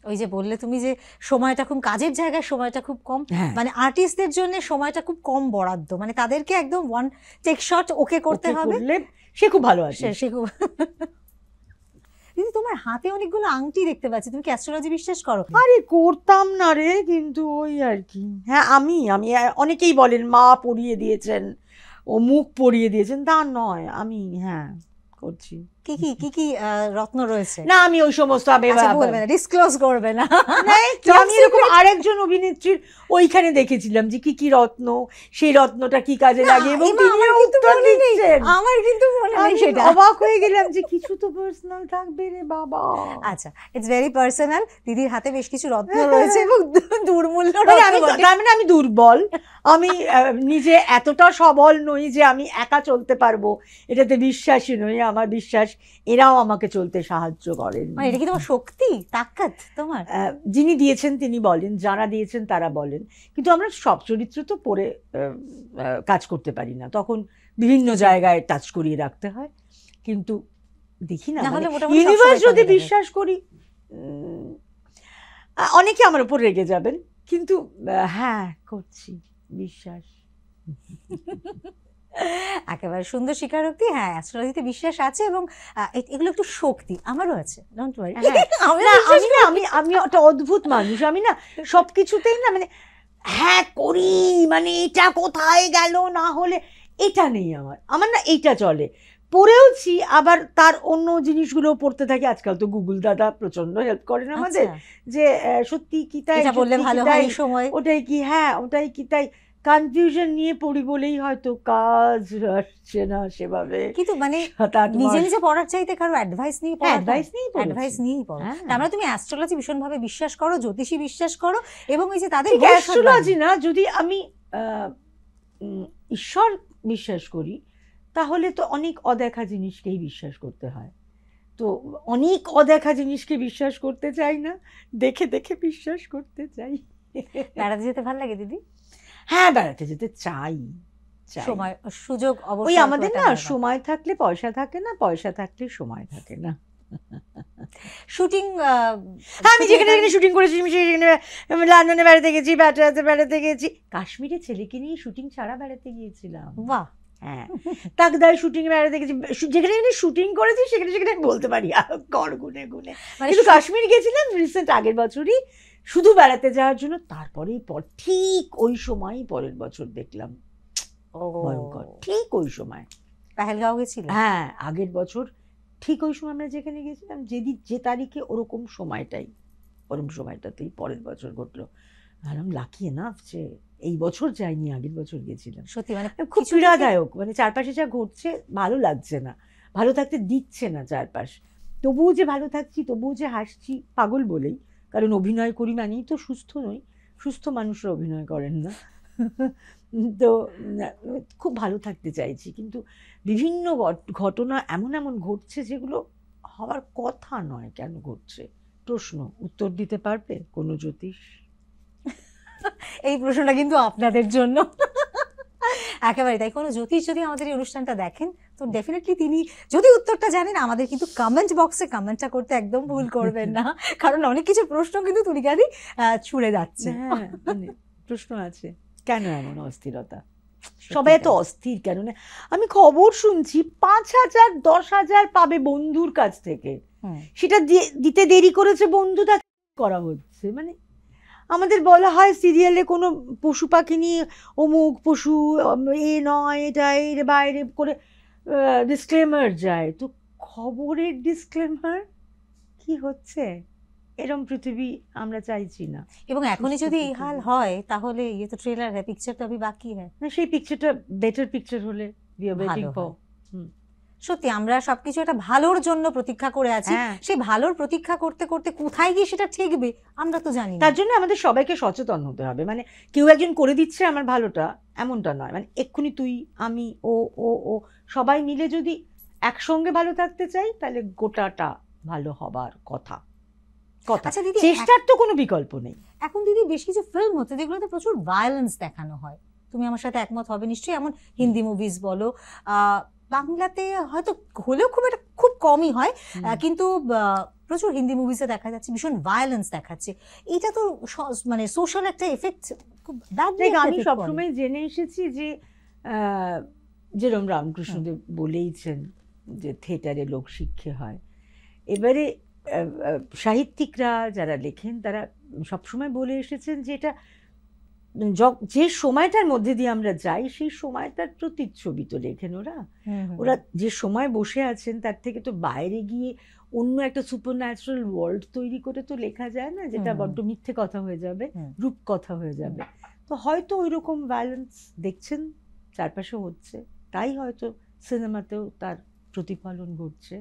ওই যে বললে তুমি যে সময়টা খুব কাজের জায়গায়, সময়টা খুব কম, হ্যাঁ, মানে আর্টিস্টদের জন্য সময়টা খুব কম বরাদ্দ, মানে তাদেরকে একদম ওয়ান টেক শট ওকে করতে ওকে হবে, করলে সে খুব ভালো আছে। সে খুব দিদি তোমার হাতে অনেকগুলো আংটি দেখতে পাচ্ছি, তুমি কি অ্যাস্ট্রোলজি বিশ্বাস করো? আরে করতাম না রে, কিন্তু ওই আর কি। হ্যাঁ, আমি অনেকেই বলেন মা পরিয়ে দিয়েছেন, ও মুখ পরিয়ে দিয়েছেন, তা নয়, আমি হ্যাঁ করছি। কি কি কি কি রত্ন রয়েছে? না, আমি ওই সমস্ত আচ্ছা, বলবে না, ডিসক্লোজ করবে না। আমি এরকম আরেকজন অভিনেত্রীর ওইখানে দেখেছিলাম যে কি কি রত্ন, সেই রত্নটা কি কাজে লাগে, এবং এমা, আমার কিন্তু মনে নেই, আমার কিন্তু মনে নেই আমি সেটা। অবাক হয়ে গেলাম যে কিছু তো পার্সোনাল থাকবে রে বাবা। আচ্ছা, ইটস ভেরি পার্সোনাল। দিদির হাতে বেশ কিছু রত্ন রয়েছে এবং দুর্মূল্য মানে রত্ন বটে। তার মানে আমি দুর্বল, আমি নিজে এতটা সবল নই যে আমি একা চলতে পারবো, এটাতে বিশ্বাসী নই। আমার বিশ্বাস এরাও আমাকে চলতে সাহায্য করেন। মানে এটা কি তোমার শক্তি, তাকাত তোমার? যিনি দিয়েছেন তিনি বলেন, যারা দিয়েছেন তারা বলেন, কিন্তু আমরা সব চরিত্র তো পরে কাজ করতে পারি না, তখন বিভিন্ন জায়গায় টাচ করিয়ে রাখতে হয়। কিন্তু দেখি না, ইউনিভার্স যদি বিশ্বাস করি, অনেকে আমার উপর রেগে যাবেন, কিন্তু হ্যাঁ করছি বিশ্বাস। একেবারে সুন্দর স্বীকারোক্তি। হ্যাঁ, অ্যাস্ট্রোলজিতে বিশ্বাস আছে এবং এগুলো একটু শক্তি আমারও আছে, ডোন্ট ওয়ারি। আমি একটা অদ্ভুত মানুষ, আমি না সবকিছুতেই না মানে হ্যাঁ করি, মানে এটা কোথায় গেল না হলে, এটা নেই আমার, আমার না এইটা চলে। পড়েওছি, আবার তার অন্য জিনিসগুলো পড়তে থাকি। আজকাল তো গুগল দাদা প্রচন্ড হেল্প করেন আমাদের, যে সত্যি কি তাই, এটা বললে ভালো হয় এই সময়, ওটাই কি, হ্যাঁ ওটাই কি তাই, কনফিউশন নিয়ে পড়ি বলেই হয়তো কাজ আসছে না সেভাবে। কিন্তু মানে নিজে নিজে পড়ার চাইতে কারো অ্যাডভাইস নিয়ে পড়া, অ্যাডভাইস নিয়েই পড়ো। তার মানে তুমি অ্যাস্ট্রোলজি ভীষণভাবে বিশ্বাস করো, জ্যোতিষী বিশ্বাস করো, এবং এই যে তাদের অ্যাস্ট্রোলজি না, যদি আমি ঈশ্বর বিশ্বাস করি তাহলে তো অনেক অদেখা জিনিসকেই বিশ্বাস করতে হয়। তো অনেক অদেখা জিনিসকে বিশ্বাস করতে চাই না, দেখে দেখে বিশ্বাস করতে চাই। বেড়াতে যেতে ভালো লাগে দিদি? হ্যাঁ বেড়াতে যেতে চাই, সময় সুযোগ অবশ্যই। ওই আমাদের না সময় থাকলে পয়সা থাকে না, পয়সা থাকলে সময় থাকে না। শুটিং, আমি যেখানে যেখানে শুটিং করেছি, সেখানে লন্ডনে বেড়াতে গেছি, বেড়াতে গেছি, কাশ্মীরে ছেলেকে নিয়ে শুটিং ছাড়া বেড়াতে গিয়েছিলাম। বাহ। হ্যাঁ, তাকদায় শুটিং বেড়াতে গেছি, যেখানে যেখানে শুটিং করেছি সেখানে সেখানে আমি বলতে পারি কর গুনে গুনে। কিন্তু কাশ্মীর গেছিলাম রিসেন্ট আগের বছরই, শুধু বেড়াতে যাওয়ার জন্য। তারপরে ঠিক ওই সময় পরের বছর দেখলাম ভয়ঙ্কর, ঠিক ওই সময় পেহেলগাঁও গেছিল। হ্যাঁ আগের বছর ঠিক ওই সময় আমরা যেখানে গেছিলাম, যে তারিখে ওরকম সময়টাতেই পরের বছর ঘটলো। ভাবলাম লাকি এনাফ যে এই বছর যাইনি, আগের বছর গেছিলাম। সত্যি মানে খুব পীড়াদায়ক, মানে চারপাশে যা ঘটছে ভালো লাগছে না, ভালো থাকতে দিচ্ছে না চারপাশ। তবুও যে ভালো থাকছি, তবুও যে হাসছি, পাগল বলেই, কারণ অভিনয় করি মানেই তো সুস্থ নই, সুস্থ মানুষরা অভিনয় করেন না। তো খুব ভালো থাকতে চাইছি, কিন্তু বিভিন্ন ঘটনা এমন এমন ঘটছে যেগুলো হওয়ার কথা নয়। কেন ঘটছে প্রশ্ন, উত্তর দিতে পারবে কোনো জ্যোতিষ? এই প্রশ্নটা কিন্তু আপনাদের জন্য একেবারে তাই। কোনো জ্যোতিষ যদি আমাদের এই অনুষ্ঠানটা দেখেন তো ডেফিনেটলি তিনি যদি উত্তরটা জানেন, আমাদের কিন্তু কমেন্ট বক্সে কমেন্টটা করতে একদম ভুল করবেন না, কারণ অনেক কিছু প্রশ্ন কিন্তু তুলিকাদি ছুড়ে যাচ্ছে। হ্যাঁ প্রশ্ন আছে, কেন এমন অস্থিরতা, সবাই এত অস্থির কেন? না আমি খবর শুনছি 5,000 10,000 পাবে বন্ধুর কাছ থেকে, সেটা দিতে দেরি করেছে বন্ধু, তাকে করা হচ্ছে। মানে আমাদের বলা হয় সিরিয়ালে কোনো পশু পাখি নিয়ে অমুক পশু এ নয়, এটা এর বাইরে করে ডিসক্লেমার যায়, তো খবরের ডিসক্লেমার কি হচ্ছে? এরম পৃথিবী আমরা চাইছি না। এবং এখনই যদি এই হাল হয় তাহলে ये तो ट्रेलर है, पिक्चर तो अभी बाकी है না, সেই পিকচারটা বেটার পিকচার হলে we are waiting for। সত্যি আমরা সবকিছু একটা ভালোর জন্য প্রতীক্ষা করে আছি, সেই ভালোর প্রতীক্ষা করতে করতে কোথায় গিয়ে সেটা ঠেকবে আমরা তো জানি না। তার জন্য আমাদের সবাইকে সচেতন হতে হবে। মানে কেউ একজন করে দিচ্ছে আমার ভালোটা, এমনটা নয়। মানে এক্ষুনি তুই আমি ও ও ও সবাই মিলে যদি একসঙ্গে ভালো থাকতে চাই, তাহলে গোটাটা ভালো হবার কথা। আচ্ছা দিদি, চেষ্টার তো কোনো বিকল্প নেই। এখন দিদি বেশ কিছু ফিল্ম হচ্ছে যেগুলোতে প্রচুর ভায়োলেন্স দেখানো হয়, তুমি আমার সাথে একমত হবে নিশ্চয়ই। এমন হিন্দি মুভিজ বলো, বাংলাতে হয়তো হলেও খুব কমই হয়, কিন্তু প্রচুর হিন্দি মুভিজে দেখা যাচ্ছে ভীষণ ভায়োলেন্স দেখাচ্ছে। এটা তো মানে সোশ্যাল একটা এফেক্ট খুব ব্যাড। আমি সবসময় জেনে এসেছি যে যেরকম রামকৃষ্ণদেব বলেইছেন যে থিয়েটারে লোকশিক্ষা হয়। এবারে সাহিত্যিকরা যারা লেখেন তারা সবসময় বলে এসেছেন যে এটা যে সময়টার মধ্যে দিয়ে আমরা যাই সেই সময়টার প্রতিচ্ছবি তো লেখেন ওরা যে সময় বসে আছেন তার থেকে তো বাইরে গিয়ে অন্য একটা সুপারন্যাচারাল ওয়ার্ল্ড তৈরি করে তো লেখা যায় না, যেটা বড্ড মিথ্যে কথা হয়ে যাবে, রূপ কথা হয়ে যাবে। তো হয়তো ওই রকম ভায়োলেন্স দেখছেন চারপাশে হচ্ছে, তাই হয়তো সিনেমাতেও তার প্রতিফলন ঘটছে।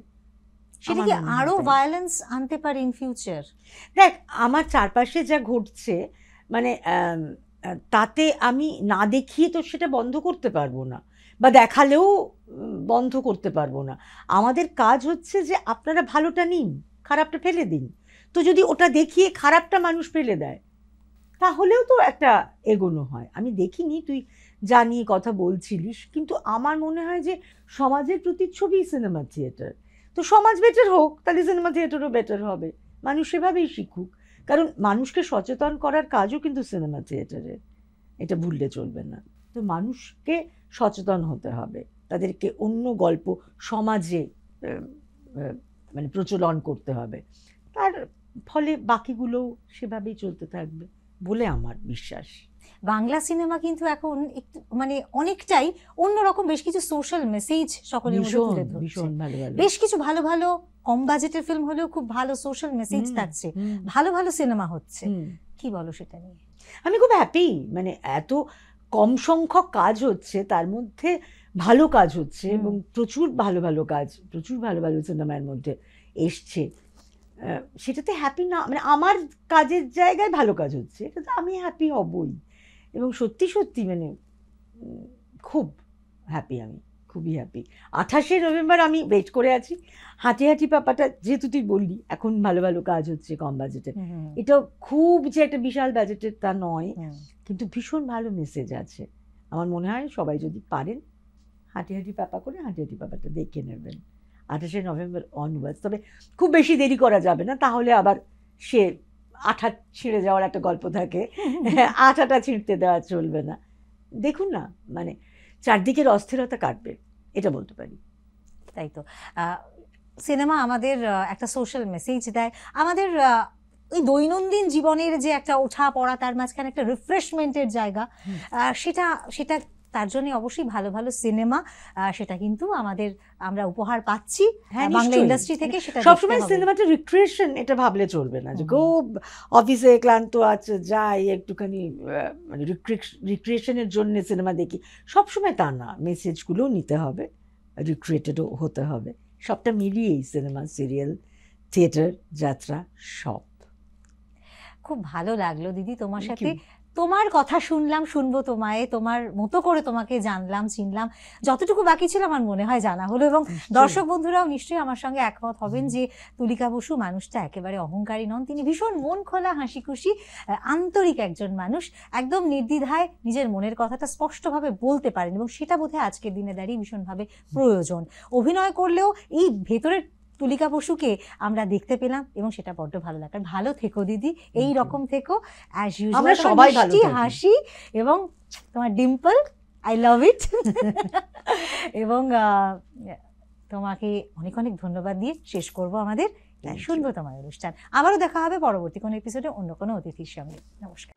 সেটা কি আরো ভায়োলেন্স আনতে পারে ইন ফিউচার? দেখ আমার চারপাশে যা ঘটছে, মানে তাতে আমি না দেখিয়ে তো সেটা বন্ধ করতে পারবো না, বা দেখালেও বন্ধ করতে পারবো না। আমাদের কাজ হচ্ছে যে আপনারা ভালোটা নিন, খারাপটা ফেলে দিন। তো যদি ওটা দেখিয়ে খারাপটা মানুষ ফেলে দেয় তাহলেও তো একটা এগোনো হয়। আমি দেখিনি তুই জানিয়ে কথা বলছিলিস, কিন্তু আমার মনে হয় যে সমাজের প্রতিচ্ছবি সিনেমা থিয়েটার। তো সমাজ বেটার হোক, তাহলে সিনেমা থিয়েটারও বেটার হবে, মানুষ সেভাবেই শিখুক। কারণ মানুষকে সচেতন করার কাজও কিন্তু সিনেমা থিয়েটারের, এটা ভুললে চলবে না। তো মানুষকে সচেতন হতে হবে, তাদেরকে অন্য গল্প সমাজে মানে প্রচলন করতে হবে, তার ফলে বাকিগুলোও সেভাবেই চলতে থাকবে। বলে আমার বিশ্বাস। বাংলা সিনেমা কিন্তু এখন একটু মানে অনেকটাই অন্যরকম, বেশ কিছু সোশ্যাল মেসেজ সকলের মধ্যে তুলে ধরছে। ভীষণ ভালো ভালো বেশ কিছু ভালো ভালো কম বাজেটের ফিল্ম হলেও খুব ভালো সোশ্যাল মেসেজ থাকছে, ভালো ভালো সিনেমা হচ্ছে। কি বলো সেটা নিয়ে? আমি খুব হ্যাপি, মানে এত কম সংখ্যক কাজ হচ্ছে, তার মধ্যে ভালো কাজ হচ্ছে এবং প্রচুর ভালো ভালো কাজ, প্রচুর ভালো ভালো সিনেমার মধ্যে এসছে। সেটাতে হ্যাপি না, মানে আমার কাজের জায়গায় ভালো কাজ হচ্ছে, এটাতে আমি হ্যাপি হবই। এবং সত্যি সত্যি মানে খুব হ্যাপি, আমি খুবই হ্যাপি। 28শে নভেম্বর আমি ওয়েট করে আছি। হাঁটি হাঁটি পাপাটা যেহেতু তুই বললি এখন ভালো ভালো কাজ হচ্ছে কম বাজেটে, এটা খুব যে একটা বিশাল বাজেটের তা নয়, কিন্তু ভীষণ ভালো মেসেজ আছে। আমার মনে হয় সবাই যদি পারেন হাঁটি হাঁটি পাপা করে হাঁটি হাঁটি পাপাটা দেখে নেবেন 28শে নভেম্বর অনওয়ার্ডস। তবে খুব বেশি দেরি করা যাবে না, তাহলে আবার সে আঠা ছিঁড়ে যাওয়ার একটা গল্প থাকে, আঠাটা ছিঁড়তে দেওয়া চলবে না। দেখুন না, মানে চারদিকের অস্থিরতা কাটবে, এটা বলতে পারি। তাই তো সিনেমা আমাদের একটা সোশ্যাল মেসেজ দেয়, আমাদের ওই দৈনন্দিন জীবনের যে একটা ওঠা পড়া, তার মাঝখানে একটা রিফ্রেশমেন্টের জায়গা, সেটা সেটা তার জন্য অবশ্যই ভালো ভালো সিনেমা, সেটা কিন্তু আমরা উপহার পাচ্ছি বাংলা ইন্ডাস্ট্রি থেকে। সেটা সবসময় সিনেমাটা রিক্রিয়েশন এটা ভাবলে চলবে না যে খুব অফিসে ক্লান্ত আছে যাই একটুখানি মানে রিক্রিয়েশনের জন্য সিনেমা দেখি, সবসময় তা না, মেসেজগুলোও নিতে হবে, রিক্রিয়েটেডও হতে হবে, সবটা মিলিয়েই সিনেমা, সিরিয়াল, থিয়েটার, যাত্রা সব। খুব ভালো লাগলো দিদি তোমার সাথে, তোমার কথা শুনলাম, শুনবো তোমায়, তোমার মতো করে তোমাকে জানলাম, চিনলাম, যতটুকু বাকি ছিল আমার মনে হয় জানা হলো। এবং দর্শক বন্ধুরাও নিশ্চয়ই আমার সঙ্গে একমত হবেন যে তুলিকা বসু মানুষটা একেবারে অহংকারী নন, তিনি ভীষণ মন খোলা, হাসি খুশি, আন্তরিক একজন মানুষ, একদম নির্দ্বিধায় নিজের মনের কথাটা স্পষ্টভাবে বলতে পারেন, এবং সেটা বোধহয় আজকের দিনে দাঁড়িয়ে ভীষণভাবে প্রয়োজন। অভিনয় করলেও এই ভেতরের তুলিকা বসুকে আমরা দেখতে পেলাম, এবং সেটা বড্ড ভালো লাগে। ভালো থেকো দিদি, এই রকম থেকো, অ্যাজ ইউজুয়াল সবাই ভালো, হাসি এবং তোমার ডিম্পল, আই লাভ ইট। এবং তোমাকে অনেক অনেক ধন্যবাদ দিয়ে শেষ করব আমাদের শুনবো তোমার অনুষ্ঠান। আবারও দেখা হবে পরবর্তী কোনো এপিসোডে অন্য কোনো অতিথির সঙ্গে। নমস্কার।